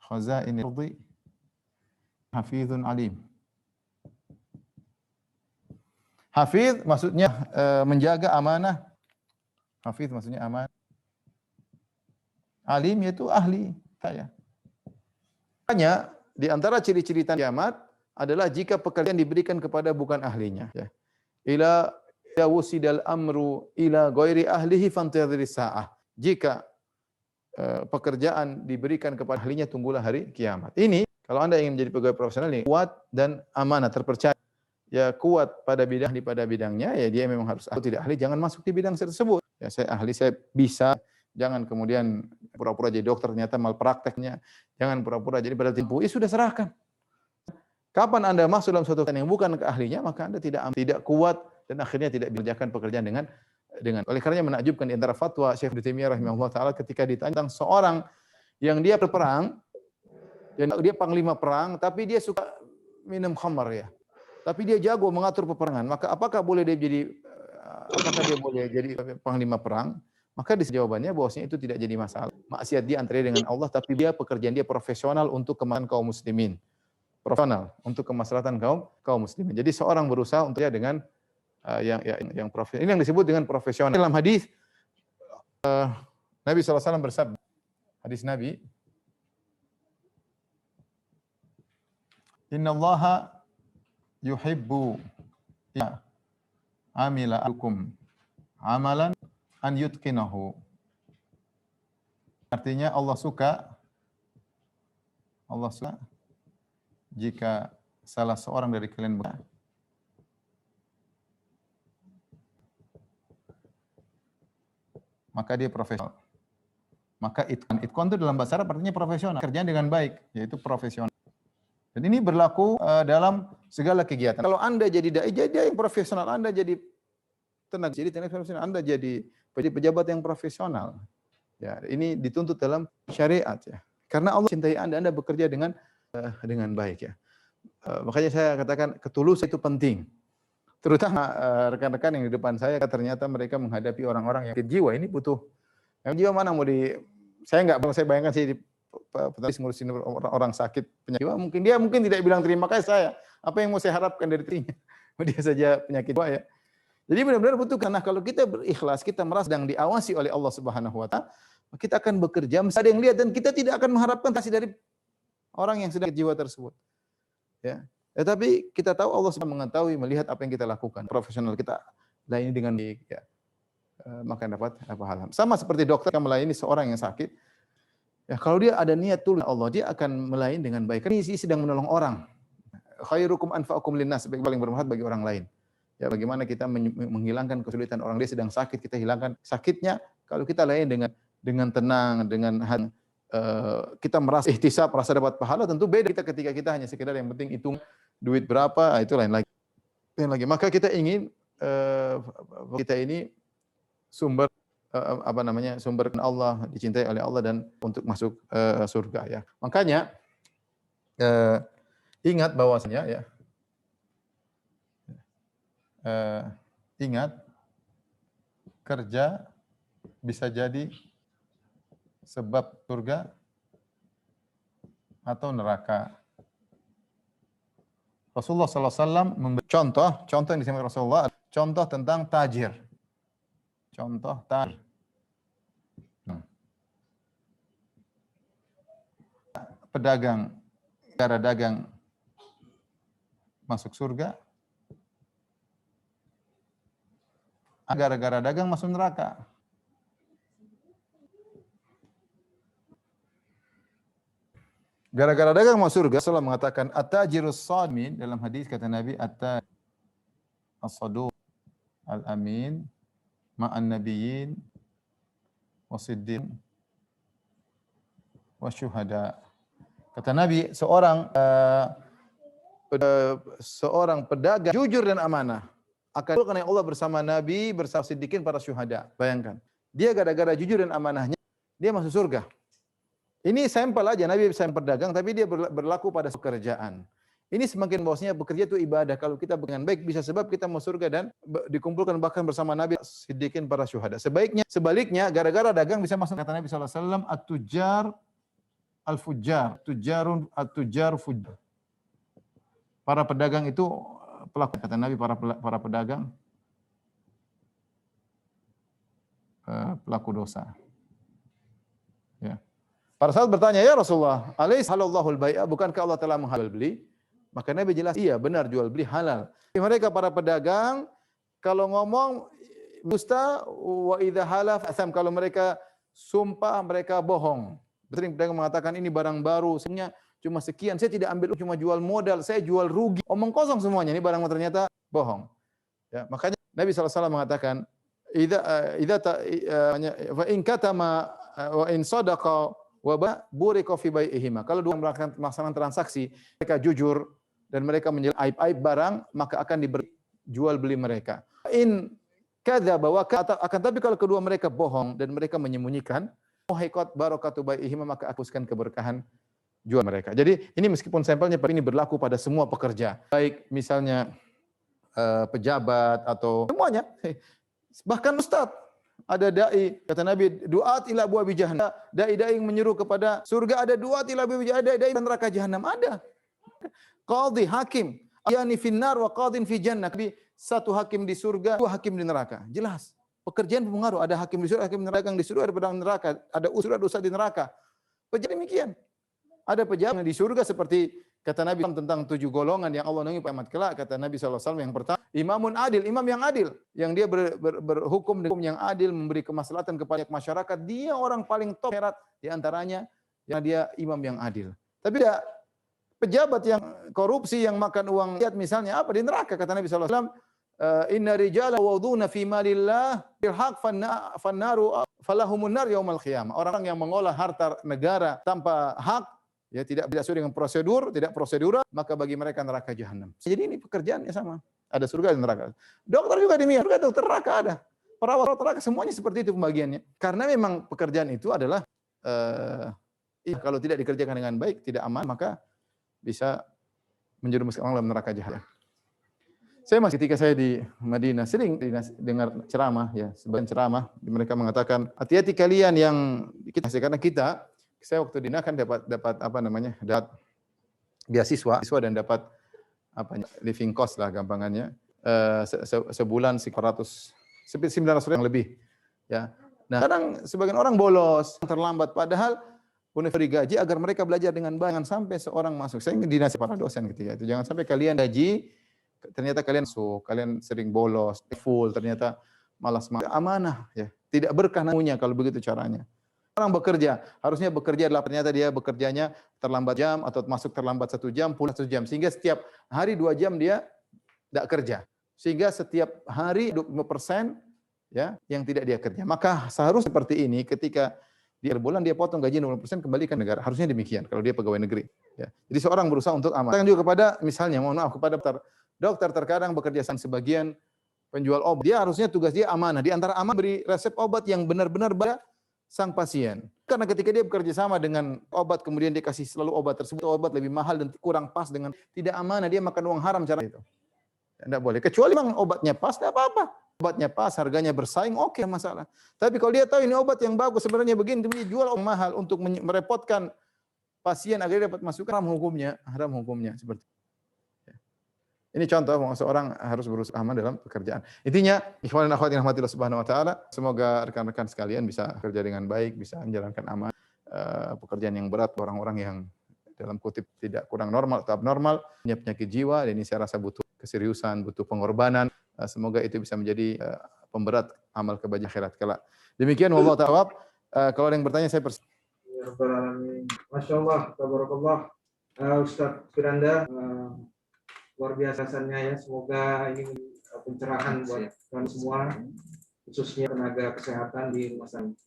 khazainil ardi hafizun alim. Hafiz maksudnya menjaga amanah. Hafiz maksudnya amanah. Alim yaitu ahli. Hanya di antara ciri-ciri tanda kiamat adalah jika pekerjaan diberikan kepada bukan ahlinya. Ya. Ila wusidal amru ila ghairi ahlihi fantadhiris sa'ah. Jika pekerjaan diberikan kepada ahlinya, tunggulah hari kiamat. Ini kalau Anda ingin menjadi pegawai profesional ini kuat dan amanah, terpercaya. Ya, kuat pada bidangnya, ya dia memang harus. Aku tidak ahli, jangan masuk di bidang tersebut. Ya, saya ahli, saya bisa. Jangan kemudian pura-pura jadi dokter, ternyata malprakteknya. Jangan pura-pura jadi pada tipu. Sudah serahkan. Kapan Anda masuk dalam suatu yang bukan ke ahlinya, maka Anda tidak kuat dan akhirnya tidak mengerjakan pekerjaan dengan. Oleh karenanya menakjubkan di antara fatwa Syekh Ibnu Taimiyah rahimahullah taala ketika ditanya tentang seorang yang dia berperang, dan dia panglima perang, tapi dia suka minum khamar ya. Tapi dia jago mengatur peperangan, maka apakah boleh dia jadi panglima perang? Maka jawabannya bahwasanya itu tidak jadi masalah. Maksiat dia antara dengan Allah, tapi dia pekerjaan dia profesional untuk kemaslahatan kaum muslimin. Profesional untuk kemaslahatan kaum muslimin. Jadi seorang berusaha untuk dengan yang profesional. Ini yang disebut dengan profesional. Dalam hadis Nabi SAW bersabda, hadis Nabi, Innallaha yuhibbu amila alukum amalan an yutqinahu. Artinya Allah suka jika salah seorang dari kalian maka dia profesional. Maka itqan itu dalam bahasa Arab artinya profesional, kerjanya dengan baik, yaitu profesional. Dan ini berlaku dalam segala kegiatan. Kalau Anda jadi dai, jadi yang profesional. Anda jadi tenaga profesional. Anda jadi pejabat yang profesional. Ya, ini dituntut dalam syariat ya. Karena Allah cintai Anda bekerja dengan baik ya. Makanya saya katakan ketulusan itu penting. Terutama rekan-rekan yang di depan saya, ternyata mereka menghadapi orang-orang yang sakit jiwa. Ini butuh. Yang jiwa mana mau saya bayangkan sih petugas ngurusin orang sakit penyakit jiwa, mungkin tidak bilang terima kasih saya. Apa yang mau saya harapkan dari dirinya? Dia saja penyakit jiwa ya. Jadi benar-benar butuh, karena kalau kita berikhlas, kita merasa sedang diawasi oleh Allah Subhanahu wa taala, kita akan bekerja, mesti ada yang lihat, dan kita tidak akan mengharapkan kasih dari orang yang sedang jiwa tersebut. Ya. Tetapi kita tahu Allah sudah mengetahui, melihat apa yang kita lakukan. Profesional kita layani dengan baik ya. Maka dapat pahala. Sama seperti dokter yang melayani seorang yang sakit. Ya, kalau dia ada niat tulus Allah, dia akan melayani dengan baik. Ini sedang menolong orang. Khairukum anfa'ukum linnas, paling bermanfaat bagi orang lain. Ya, bagaimana kita menghilangkan kesulitan orang, dia sedang sakit, kita hilangkan sakitnya. Kalau kita layani dengan tenang, dengan kita merasa ihtisab, merasa dapat pahala, tentu beda kita ketika kita hanya sekedar yang penting hitung duit berapa, itu lain lagi. Maka kita ingin kita ini sumber sumber Allah, dicintai oleh Allah dan untuk masuk surga ya. Makanya ingat bahwasanya ya. Ingat kerja bisa jadi sebab surga atau neraka. Rasulullah SAW memberi contoh yang disampaikan Rasulullah, contoh tentang tajir. Contoh tajir. Pedagang, gara dagang masuk surga, gara-gara dagang masuk neraka. Gara-gara dagang masuk surga, Rasulullah mengatakan at-tajirus shadimin, dalam hadis kata Nabi, as-saduq al-amin ma'an nabiyyin wasiddiqin wasyuhada. Kata Nabi, seorang pedagang jujur dan amanah akan karena Allah bersama Nabi, bersama siddiqin, para syuhada. Bayangkan, dia gara-gara jujur dan amanahnya dia masuk surga. Ini sampel aja, Nabi bisa pedagang tapi dia berlaku pada pekerjaan. Ini semakin bahwasanya bekerja itu ibadah. Kalau kita dengan baik bisa sebab kita masuk surga dan dikumpulkan bahkan bersama Nabi, siddiqin, para syuhada. Sebaliknya gara-gara dagang bisa masuk, kata Nabi sallallahu alaihi wasallam, at-tujjar al-fujjar, at-tujjar fujjar. Para pedagang itu pelaku, kata Nabi, para pedagang pelaku dosa. Ya. Para sahabat bertanya, ya Rasulullah, alaisa halallahu al-bai'a, bukankah Allah telah menghalal beli? Maka Nabi jelas, iya benar, jual beli halal. Mereka para pedagang kalau ngomong dusta, wa idza halaf asam, kalau mereka sumpah mereka bohong. Sering pedagang mengatakan ini barang baru, sebenarnya cuma sekian, saya tidak ambil, cuma jual modal, saya jual rugi. Omong kosong semuanya, ini barang ternyata bohong. Ya, makanya Nabi SAW mengatakan, fa in katama wa in sadaqa wa burika fi bai'ihima. Kalau dua melaksanakan transaksi, mereka jujur dan mereka menjual aib-aib barang, maka akan diberi jual beli mereka. In kadzaba wa akan tapi kalau kedua mereka bohong dan mereka menyembunyikan, muhiqat barakatu bai'ihima, maka hapuskan keberkahan jual mereka. Jadi ini meskipun sampelnya, tapi ini berlaku pada semua pekerja. Baik misalnya pejabat atau semuanya. Bahkan ustaz, ada dai, kata Nabi, du'at ila abwabi jahannam. Dai-dai yang menyuruh kepada surga, ada du'at ila abwabi jahannam, ada dai neraka jahanam, ada. Qadhi, hakim, yani finnar wa qadhin fi jannah. Satu hakim di surga, dua hakim di neraka. Jelas. Pekerjaan berpengaruh. Ada hakim di surga, hakim di neraka, yang di surga ada pedang neraka, ada usra dosa di neraka. Pejabat demikian. Ada pejabat di surga seperti kata Nabi tentang 7 golongan yang Allah naungi pada kiamat kelak. Kata Nabi SAW yang pertama, imamun adil, imam yang adil, yang dia berhukum dengan yang adil, memberi kemaslahatan kepada masyarakat. Dia orang paling top herat di antaranya, yang dia imam yang adil. Tapi tidak pejabat yang korupsi, yang makan uang rakyat misalnya, apa di neraka. Kata Nabi SAW, inna rijala waduna fi malillah bil haq fannaru falahumun nar yaumal qiyamah. Orang yang mengolah harta negara tanpa hak, ya tidak sesuai dengan prosedur, tidak prosedural, maka bagi mereka neraka jahanam. Jadi ini pekerjaannya sama. Ada surga dan neraka. Dokter juga demikian, surga dokter neraka ada. Perawat neraka semuanya seperti itu pembagiannya. Karena memang pekerjaan itu adalah kalau tidak dikerjakan dengan baik, tidak aman, maka bisa menjerumuskan orang dalam neraka jahanam. Saya masih ketika saya di Madinah sering dengar ceramah, ya sebagian ceramah mereka mengatakan hati-hati kalian yang kita, karena saya waktu di Madinah kan dapat apa namanya, dapat beasiswa dan dapat living cost lah gampangannya, sebulan 900 yang lebih, ya. Nah kadang sebagian orang bolos, terlambat, padahal universitas gaji agar mereka belajar dengan baik. Jangan sampai seorang masuk, saya dinasihati para dosen ketika itu, jangan sampai kalian gaji ternyata kalian sering bolos, full, ternyata malas amanah, ya tidak berkah namanya kalau begitu caranya. Orang bekerja, harusnya bekerja adalah ternyata dia bekerjanya terlambat jam atau masuk terlambat 1 jam, pulang 1 jam, sehingga setiap hari 2 jam dia tidak kerja, sehingga setiap hari 25% ya yang tidak dia kerja. Maka seharusnya seperti ini, ketika di bulan dia potong gaji 20% kembalikan negara, harusnya demikian kalau dia pegawai negeri. Ya. Jadi seorang berusaha untuk aman. Juga kepada misalnya, mohon maaf, kepada dokter terkadang bekerja sama sebagian penjual obat. Dia harusnya tugas dia amanah. Di antara amanah beri resep obat yang benar-benar pada sang pasien. Karena ketika dia bekerja sama dengan obat, kemudian dia kasih selalu obat tersebut, obat lebih mahal dan kurang pas dengan, tidak amanah, dia makan uang haram cara itu. Tidak boleh. Kecuali memang obatnya pas, tidak apa-apa. Obatnya pas, harganya bersaing, oke, masalah. Tapi kalau dia tahu ini obat yang bagus, sebenarnya begini, dia jual uang mahal untuk merepotkan pasien agar dia dapat masukan, haram hukumnya seperti itu. Ini contoh bahwa seorang harus berusaha aman dalam pekerjaan. Intinya, ikhwan dan akhwat yang rahmatillah subhanahu wa ta'ala, semoga rekan-rekan sekalian bisa kerja dengan baik, bisa menjalankan aman pekerjaan yang berat, orang-orang yang dalam kutip tidak kurang normal atau abnormal, punya penyakit jiwa, dan ini saya rasa butuh keseriusan, butuh pengorbanan. Semoga itu bisa menjadi pemberat amal kebajikan akhirat kelak. Demikian, wallahu ta'ala. Kalau ada yang bertanya, saya Ya Rabbal Alamin. Masya Allah, tabarakallah. Ustaz Firanda, luar biasa sannya ya. Semoga ini pencerahan buat kalian semua, khususnya tenaga kesehatan di rumah sakit.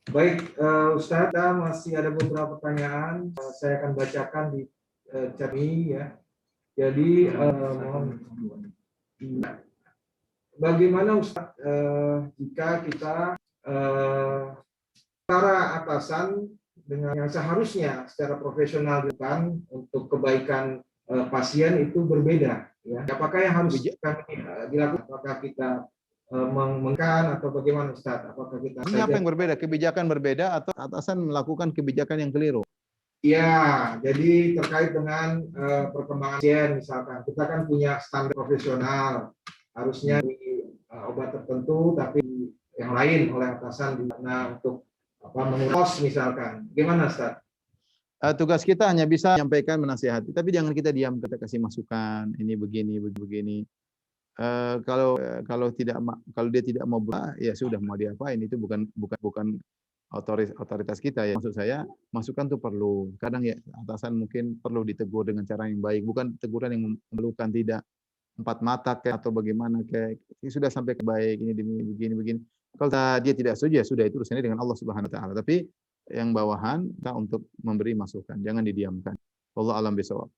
Baik, Ustaz, kita masih ada beberapa pertanyaan. Saya akan bacakan di chat ini ya. Jadi, bagaimana Ustaz jika kita para atasan dengan yang seharusnya secara profesional dilakukan untuk kebaikan pasien itu berbeda, ya? Apakah yang harus kami dilakukan? Apakah kita mengkan atau bagaimana Ustaz? Apakah kita Ini apa yang berbeda? Kebijakan berbeda atau atasan melakukan kebijakan yang keliru? Ya, jadi terkait dengan perkembangan pasien misalkan, kita kan punya standar profesional, harusnya di obat tertentu, tapi yang lain oleh atasan di mana untuk menguros misalkan. Gimana, Ustaz? Tugas kita hanya bisa menyampaikan, menasihati, tapi jangan kita diam, kita kasih masukan, ini begini, begini. Kalau dia tidak mau buat, ya sudah, mau diapain, itu bukan otoritas kita ya. Maksud saya, masukan tuh perlu. Kadang ya atasan mungkin perlu ditegur dengan cara yang baik, bukan teguran yang memalukan, tidak empat mata kayak atau bagaimana kayak sudah sampai ke baik ini begini. Kalau dia tidak setuju ya sudah, itu urusannya dengan Allah Subhanahu wa taala. Tapi yang bawahan kita untuk memberi masukan, jangan didiamkan. Wallahu a'lam bishawab.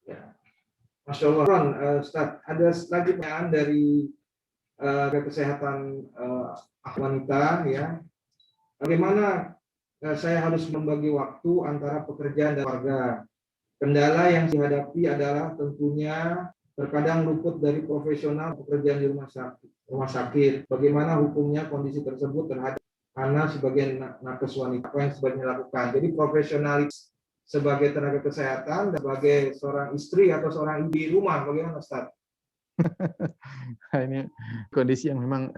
Ya. Masya Allah, Ustaz, ada lagi pertanyaan dari kesehatan wanita ya. Bagaimana saya harus membagi waktu antara pekerjaan dan keluarga? Kendala yang dihadapi adalah tentunya terkadang luput dari profesional pekerjaan di rumah sakit. Bagaimana hukumnya kondisi tersebut terhadap anak sebagai nakes wanita? Apa yang sebaiknya lakukan? Jadi profesionalis sebagai tenaga kesehatan dan sebagai seorang istri atau seorang ibu di rumah, bagaimana Ustaz? Ini kondisi yang memang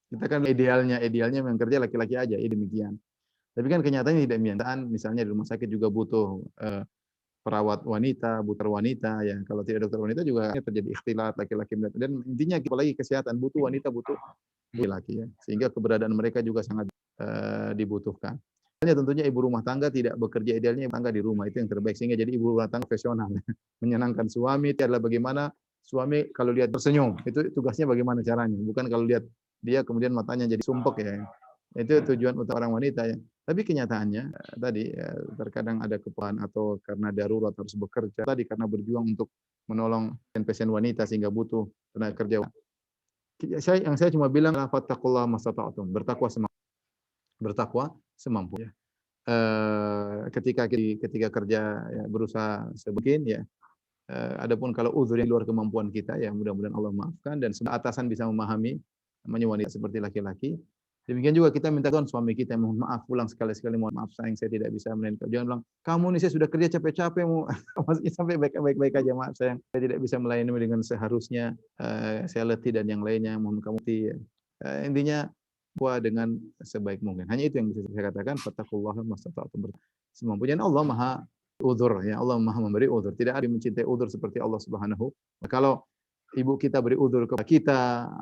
kita kan idealnya memang kerja laki-laki aja, ya demikian. Tapi kan kenyataannya tidak demikian. Misalnya di rumah sakit juga butuh perawat wanita, butuh wanita ya. Kalau tidak dokter wanita juga terjadi ikhtilat laki-laki, dan intinya apalagi kesehatan butuh wanita, butuh laki-laki ya. Sehingga keberadaan mereka juga sangat dibutuhkan. Tentunya ibu rumah tangga tidak bekerja, idealnya ibu tangga di rumah itu yang terbaik, sehingga jadi ibu rumah tangga profesional menyenangkan suami. Itu adalah bagaimana suami kalau lihat tersenyum, itu tugasnya bagaimana caranya, bukan kalau lihat dia kemudian matanya jadi sumpek ya. Itu tujuan utama orang wanita ya. Tapi kenyataannya tadi terkadang ada keperluan atau karena darurat harus bekerja. Tadi karena berjuang untuk menolong pasien wanita sehingga butuh tenaga kerja. Yang saya cuma bilang, fattaqullaha mastata'tum, bertakwa semampu ya. Ketika kerja ya, berusaha semungkin ya. Adapun kalau uzur yang luar kemampuan kita ya mudah-mudahan Allah maafkan, dan semua atasan bisa memahami namanya wanita seperti laki-laki. Demikian juga kita minta suami kita, mohon maaf, pulang sekali-sekali, mohon maaf sayang saya tidak bisa melayani. Jangan bilang, kamu nih saya sudah kerja capek-capek, maksudnya sampai baik-baik aja, maaf sayang saya tidak bisa melayani dengan seharusnya, saya letih dan yang lainnya, mohon kamu ya. Intinya dengan sebaik mungkin. Hanya itu yang bisa saya katakan, fattaqullaha mastata'tum. Semampunya Allah Maha uzur ya, Allah Maha memberi uzur. Tidak ada yang mencintai uzur seperti Allah Subhanahu. Kalau ibu kita beri uzur kepada kita,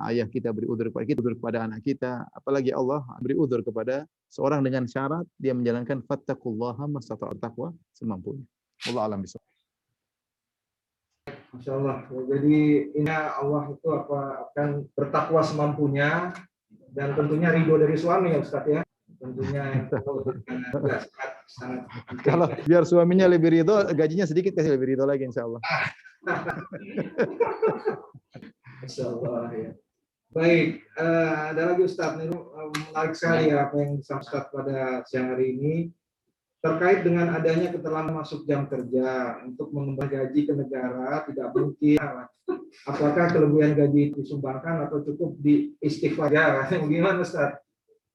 ayah kita beri uzur kepada kita, uzur kepada anak kita, apalagi Allah beri uzur kepada seorang dengan syarat dia menjalankan fattaqullaha mastata'tum, takwa semampunya. Allah alam bisawab. Masya Allah. Jadi ini Allah itu akan bertakwa semampunya, dan tentunya ridho dari suami ya Ustaz ya. Tentunya sangat. Kalau biar suaminya lebih ridho, gajinya sedikit, kasih lebih ridho lagi insya Allah. Masya Allah ya. Baik, ada lagi Ustaz, ini menarik sekali ya apa yang disampaikan Ustaz pada siang hari ini terkait dengan adanya keterlambatan masuk jam kerja untuk mengembang gaji ke negara. Tidak mungkin. Apakah kelebihan gaji itu disumbangkan atau cukup di istighfar? Gimana Ustaz?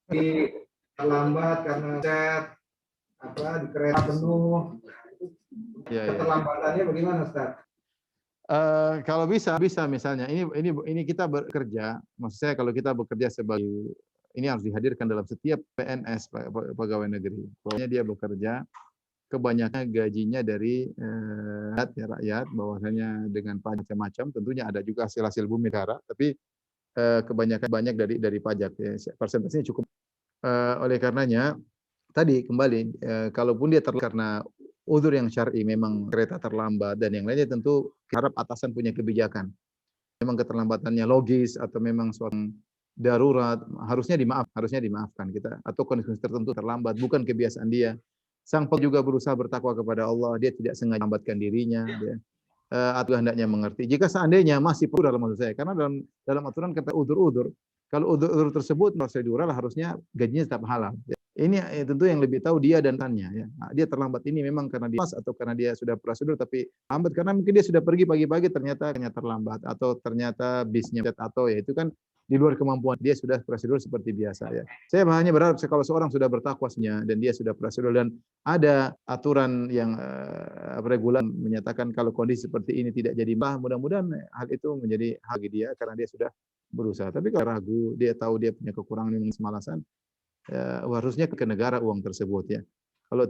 Di terlambat karena chat di kereta penuh, keterlambatannya bagaimana Ustaz? Kalau bisa misalnya ini kita bekerja, maksud saya kalau kita bekerja sebagai, ini harus dihadirkan dalam setiap PNS, pegawai negeri. Pokoknya dia bekerja, kebanyakan gajinya dari rakyat, bahwasanya dengan pajak macam-macam, tentunya ada juga hasil bumi negara, tapi kebanyakan banyak dari pajak ya, persentasenya cukup. Oleh karenanya tadi kembali, kalaupun dia karena uzur yang syar'i, memang kereta terlambat dan yang lainnya, tentu harap atasan punya kebijakan. Memang keterlambatannya logis atau memang suatu darurat, harusnya dimaafkan kita, atau kondisi tertentu terlambat, bukan kebiasaan dia. Sang juga berusaha bertakwa kepada Allah, dia tidak sengaja lambatkan dirinya, dia atau hendaknya mengerti. Jika seandainya masih perlu dalam maksud saya, karena dalam aturan kata udzur-udzur, kalau udzur tersebut prosedural harusnya gajinya tetap halal. Ini tentu yang lebih tahu dia dan tannya. Ya. Dia terlambat ini memang karena dia pas atau karena dia sudah prosedur tapi lambat karena mungkin dia sudah pergi pagi-pagi ternyata terlambat atau ternyata bisnya atau ya itu kan di luar kemampuan dia sudah prosedur seperti biasa ya. Saya hanya berharap kalau seorang sudah bertakwasnya dan dia sudah prosedur dan ada aturan yang regulasi menyatakan kalau kondisi seperti ini tidak jadi mudah-mudahan hal itu menjadi hak dia karena dia sudah berusaha. Tapi kalau ragu, dia tahu dia punya kekurangan yang semalasan, ya, harusnya ke negara uang tersebut ya. Kalau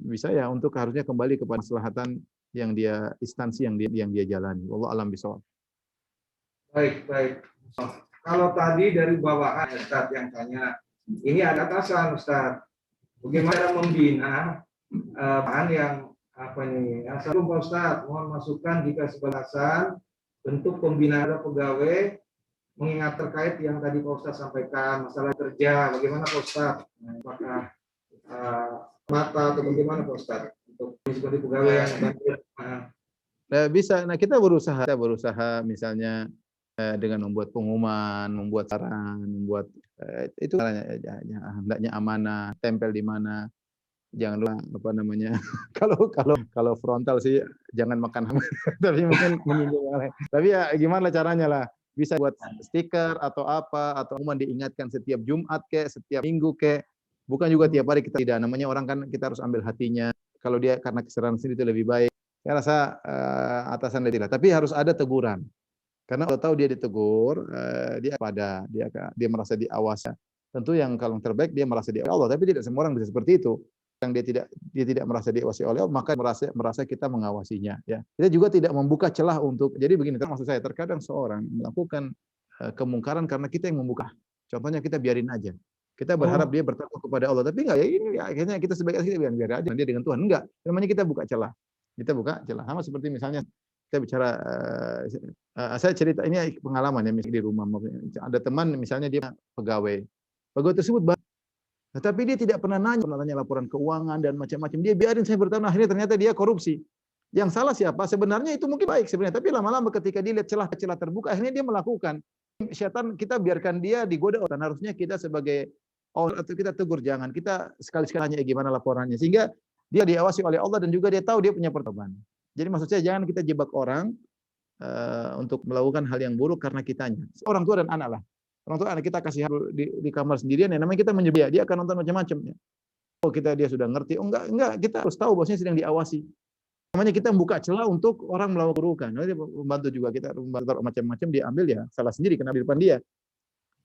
bisa ya untuk harusnya kembali kepada kemaslahatan yang dia instansi yang dia jalani. Wallahu alam bishawab. Baik. Kalau tadi dari bawahan Ustaz yang tanya, ini ada atasan Ustaz. Bagaimana membina bahan yang Assalamualaikum Pak Ustaz, mohon masukan jika sebelasan bentuk pembinaan pegawai mengingat terkait yang tadi Pak Ustaz sampaikan masalah kerja, bagaimana Pak Ustaz? Apakah mata atau bagaimana Pak Ustaz untuk seperti pegawai yang bisa. Nah kita berusaha misalnya dengan membuat pengumuman, membuat saran, membuat itu hendaknya amanah, tempel di mana. Jangan lupa kalau frontal sih jangan makan tapi mungkin menyinggung oleh. Tapi ya gimana caranya lah? Bisa buat stiker atau apa atau pengumuman diingatkan setiap Jumat setiap Minggu bukan juga tiap hari kita tidak namanya orang kan kita harus ambil hatinya. Kalau dia karena keserahan sendiri itu lebih baik. Saya rasa atasan tidak. Tapi harus ada teguran. Karena kalau tahu dia ditegur, dia merasa diawasi. Tentu yang kalau terbaik dia merasa diawasi Allah, tapi tidak semua orang bisa seperti itu. Yang dia tidak merasa diawasi oleh Allah, maka merasa kita mengawasinya. Ya. Kita juga tidak membuka celah untuk. Jadi begini, maksud saya terkadang seorang melakukan kemungkaran karena kita yang membuka. Contohnya kita biarin aja. Kita berharap dia bertakwa kepada Allah, tapi enggak ya ini akhirnya kita sebaiknya kita biar aja dia dengan Tuhan. Enggak, namanya kita buka celah. Kita buka celah. Sama seperti misalnya kita bicara saya cerita ini pengalaman ya misalnya di rumah ada teman misalnya dia pegawai tersebut tapi dia tidak pernah nanya laporan keuangan dan macam-macam, dia biarin saya bertahun, akhirnya ternyata dia korupsi. Yang salah siapa? Sebenarnya itu mungkin baik sebenarnya, tapi lama-lama ketika dia lihat celah-celah terbuka akhirnya dia melakukan. Syaitan kita biarkan dia digoda, dan harusnya kita sebagai atau kita tegur, jangan kita sekali-sekali nanya gimana laporannya sehingga dia diawasi oleh Allah dan juga dia tahu dia punya pertobatan. Jadi maksud saya jangan kita jebak orang untuk melakukan hal yang buruk karena kitanya. Orang tua dan anak lah. Orang tua anak kita kasih di kamar sendirian ya namanya kita menyebut dia akan nonton macam-macam ya. Oh dia sudah ngerti. Oh enggak kita harus tahu bahwasanya sedang diawasi. Namanya kita membuka celah untuk orang melakukan keburukan. Nanti membantu juga kita membantu macam-macam diambil ya salah sendiri kena di depan dia.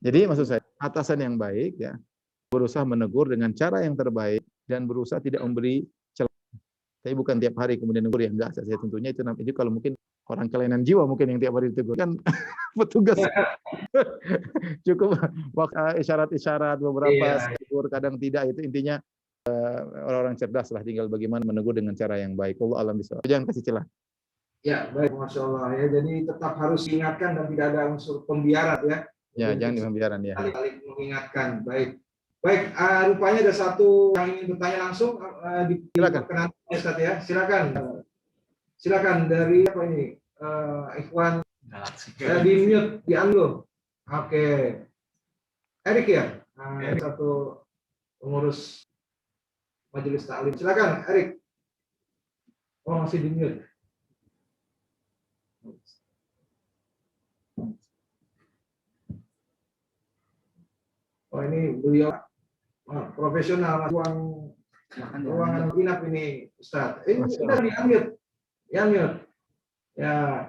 Jadi maksud saya atasan yang baik ya berusaha menegur dengan cara yang terbaik dan berusaha tidak memberi celah. Tapi bukan tiap hari kemudian negur ya enggak. Saya tentunya itu kalau mungkin orang kelainan jiwa mungkin yang tiap hari ditegur kan petugas cukup isyarat-isyarat beberapa tegur kadang tidak, itu intinya orang-orang cerdas lah tinggal bagaimana menegur dengan cara yang baik. Allah alam bisawab. Jangan kasih celah. Ya baik, masya Allah ya. Jadi tetap harus diingatkan dan tidak ada unsur pembiaran ya. Ya jangan pembiaran ya. Kali-kali mengingatkan. Baik, rupanya ada satu yang ingin bertanya langsung. Silakan. Ya, silakan dari apa ini? Ikhwan di mute, di unmute. Oke. Erik ya? Satu pengurus majelis taklim. Silakan Erik. Oh masih di mute. Oh ini beliau profesional ruangan inap ini Ustaz. Ini sudah di unmute. Ya mute. Ya,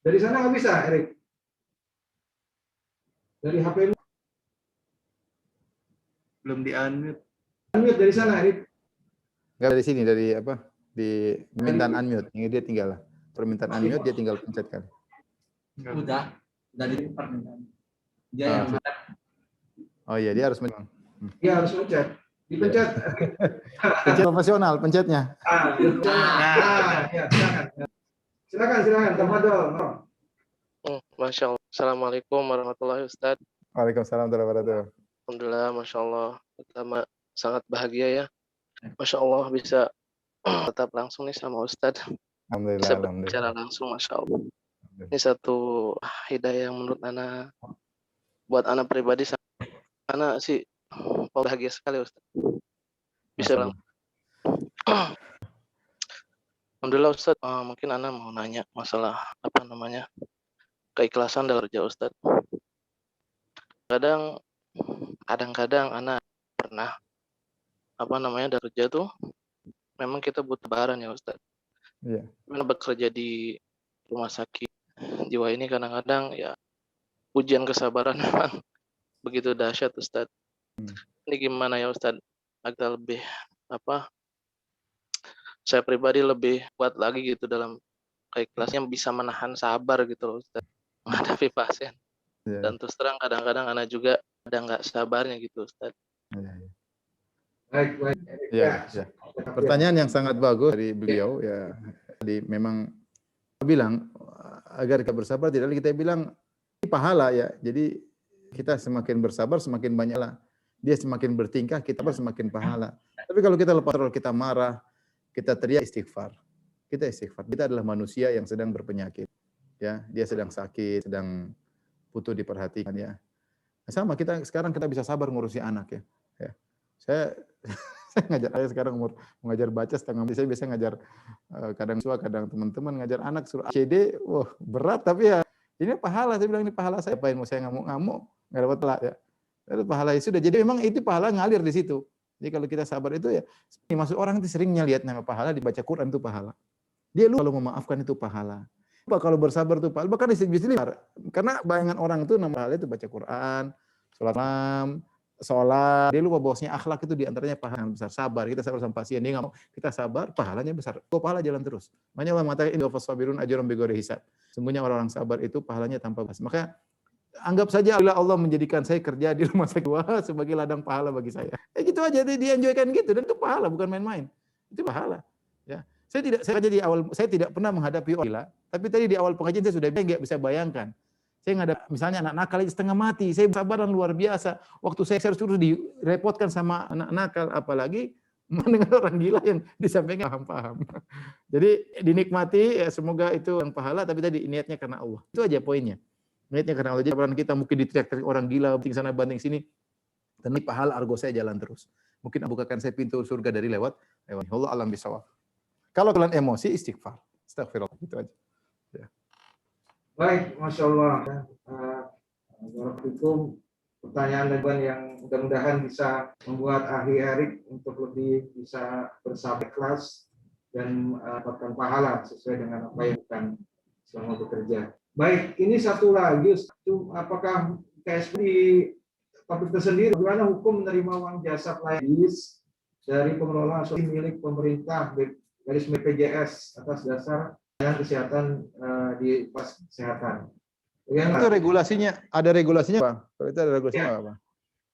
dari sana nggak bisa, Erik. Dari HP belum di unmute. Unmute dari sana, Erik. Enggak dari sini, dari apa? Di permintaan unmute. Ini dia tinggal permintaan unmute dia tinggal pencet kan. Udah dari permintaan. Dia yang Oh iya, dia harus mencet. Dia harus mencet. Dipencet. Pencet profesional pencetnya. Ya, silakan, tafadhol. Masya Allah. Assalamualaikum warahmatullahi wabarakatuh. Waalaikumsalam warahmatullahi wabarakatuh. Alhamdulillah, Masya Allah. Pertama, sangat bahagia ya. Masya Allah bisa tetap langsung nih sama Ustadz. Alhamdulillah, Bisa alhamdulillah. berbicara langsung, Masya Allah. Ini satu hidayah yang menurut Ana, buat Ana pribadi, Ana sih bahagia sekali Ustadz. Bisa Masya Allah. Alhamdulillah Ustadz, mungkin Ana mau nanya masalah keikhlasan dalam kerja Ustadz. Kadang-kadang Ana pernah dalam kerja tuh memang kita butuh baharan ya Ustadz. Iya. Karena bekerja di rumah sakit jiwa ini kadang-kadang ya ujian kesabaran memang begitu dahsyat Ustadz. Ini gimana ya Ustadz agar lebih saya pribadi lebih kuat lagi gitu dalam keikhlasan yang bisa menahan sabar gitu loh Ustadz menghadapi pasien. Iya. Dan terus terang kadang-kadang Ana juga ada nggak sabarnya gitu Ustadz. Iya. Baik. Ya, ya. Pertanyaan yang sangat bagus dari beliau ya. Jadi memang bilang agar kita bersabar tidak lagi kita bilang ini pahala ya. Jadi kita semakin bersabar semakin banyaklah. Dia semakin bertingkah kita semakin pahala. Tapi kalau kita lepas kalau kita marah, kita teriak istighfar. Kita istighfar. Kita adalah manusia yang sedang berpenyakit. Ya, dia sedang sakit, sedang butuh diperhatikan ya. Sama sekarang kita bisa sabar ngurusi anak ya. Ya. Saya ngajar ayah sekarang mengajar baca setengah mati. Saya biasa ngajar kadang siswa, kadang teman-teman ngajar anak suruh ACD, wah berat tapi ya ini pahala. Saya bilang ini pahala saya. Apain mau saya ngamuk-ngamuk nggak dapat pahala ya. Itu pahala ya sudah. Jadi memang itu pahala ngalir di situ. Jadi kalau kita sabar itu ya, maksud orang itu seringnya lihat nama pahala dibaca Quran itu pahala. Dia lupa kalau memaafkan itu pahala. Lupa kalau bersabar itu pahala. Bahkan istighfar. Karena bayangan orang itu nama pahala itu baca Quran, sholat malam, sholat. Dia lupa bahwasanya akhlak itu diantaranya pahala yang besar. Sabar, kita sabar sama pasien. Dia nggak mau kita sabar, pahalanya besar. Kok pahala jalan terus. Makanya Allah mengatakan inna fasabirun ajrun bighairi hisab. Sesungguhnya orang-orang sabar itu pahalanya tanpa batas. Maka anggap saja Allah menjadikan saya kerja di rumah sakit sebagai ladang pahala bagi saya. Gitu aja dia enjoykan gitu dan itu pahala bukan main-main. Itu pahala. Ya. Saya tidak pernah menghadapi orang gila, tapi tadi di awal pengajian saya sudah nggak bisa bayangkan. Saya ngadap misalnya anak nakal aja setengah mati, saya sabaran luar biasa. Waktu saya suruh direpotkan sama anak nakal, apalagi mendengar orang gila yang disampaikan paham-paham. Jadi dinikmati, ya semoga itu yang pahala, tapi tadi niatnya karena Allah. Itu aja poinnya. Niatnya karena Allah. Jadi kita mungkin diteriak-teriak orang gila, banting sana banting sini. Dan ini pahala argo saya jalan terus. Mungkin bukakan saya pintu surga dari lewat. Allah alam bisawab. Kalau kalian emosi, istighfar. Astagfirullah. Gitu aja. Ya. Baik, Masya Allah. Assalamualaikum. Pertanyaan Leban yang mudah-mudahan bisa membuat Ahli Erik untuk lebih bisa bersabar kelas dan mendapatkan pahala sesuai dengan apa yang bukan selama bekerja. Baik, ini satu lagi, apakah KSP di topik tersendiri, bagaimana hukum menerima uang jasa pelayanan dari pengelola asuransi milik pemerintah garis BPJS atas dasar pelayanan kesehatan di pas kesehatan. Bagaimana? Itu regulasinya, ada regulasinya Pak? Kalau itu ada regulasinya apa?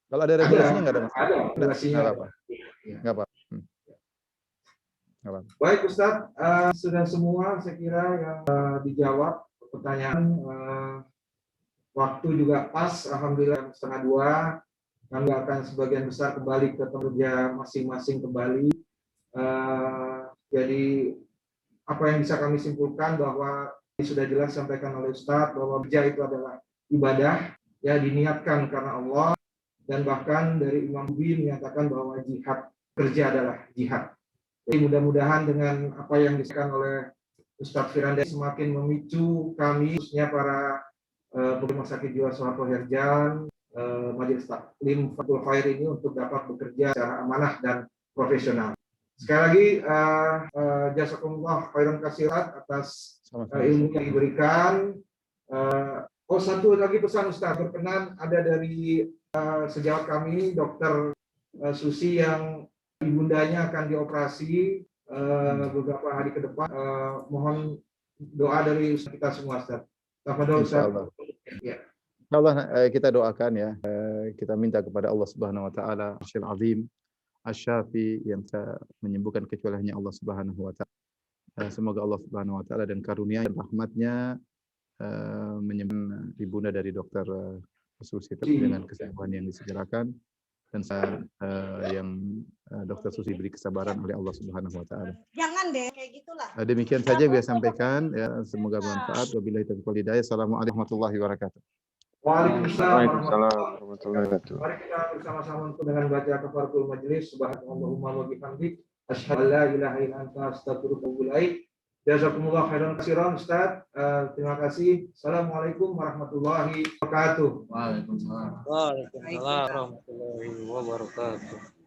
Kalau ada regulasinya nggak ada masalah. Ada regulasinya. Nggak apa-apa. Nggak apa-apa. Baik Ustadz, sudah semua saya kira yang dijawab pertanyaan. Waktu juga pas, alhamdulillah 1:30. Kami akan sebagian besar kembali ke kerja masing-masing kembali. Jadi apa yang bisa kami simpulkan bahwa sudah jelas sampaikan oleh Ustadz bahwa kerja itu adalah ibadah, ya diniatkan karena Allah, dan bahkan dari Imam Bukhari menyatakan bahwa jihad, kerja adalah jihad. Jadi mudah-mudahan dengan apa yang disampaikan oleh Ustadz Firanda semakin memicu kami, khususnya para Rumah Sakit Jiwa Soeharto Herjan, Majelis Taklim Fathul Khair ini untuk dapat bekerja secara amanah dan profesional. Sekali lagi, jazakumullah khairan katsiran atas ilmu yang diberikan. Satu lagi pesan Ustaz, berkenan ada dari sejawat kami, Dr. Susi yang ibundanya akan dioperasi beberapa hari ke depan. Mohon doa dari kita semua, Ustaz. Insyaallah. Ya. Allah kita doakan ya. Kita minta kepada Allah Subhanahu wa taala Asyil Azim, Asy-Syafi yang bisa menyembuhkan kecuali hanya Allah Subhanahu wa taala. Semoga Allah Subhanahu wa taala dan karunia dan rahmatnya menyembuhkan ibunda dari Dr. Susi dengan kesembuhan yang disegerakan dan yang Dr. Susi beri kesabaran oleh Allah Subhanahu wa taala. Jangan deh kayak gitulah. Demikian saja yang saya sampaikan ya, semoga bermanfaat. Wabillahi taufiq wal hidayah. Assalamualaikum warahmatullahi wabarakatuh. Waalaikumsalam warahmatullahi wabarakatuh. Mari kita bersama-sama untuk dengan baca kafaratul majelis. Subhanallahumma wa bihamdik asyhadu an la ilaha illa anta astaghfiruka wa atubu ilaik. Jazakumullah khairan katsiran Ustaz. Terima kasih. Assalamualaikum warahmatullahi wabarakatuh. Waalaikumsalam. Waalaikumsalam warahmatullahi wabarakatuh.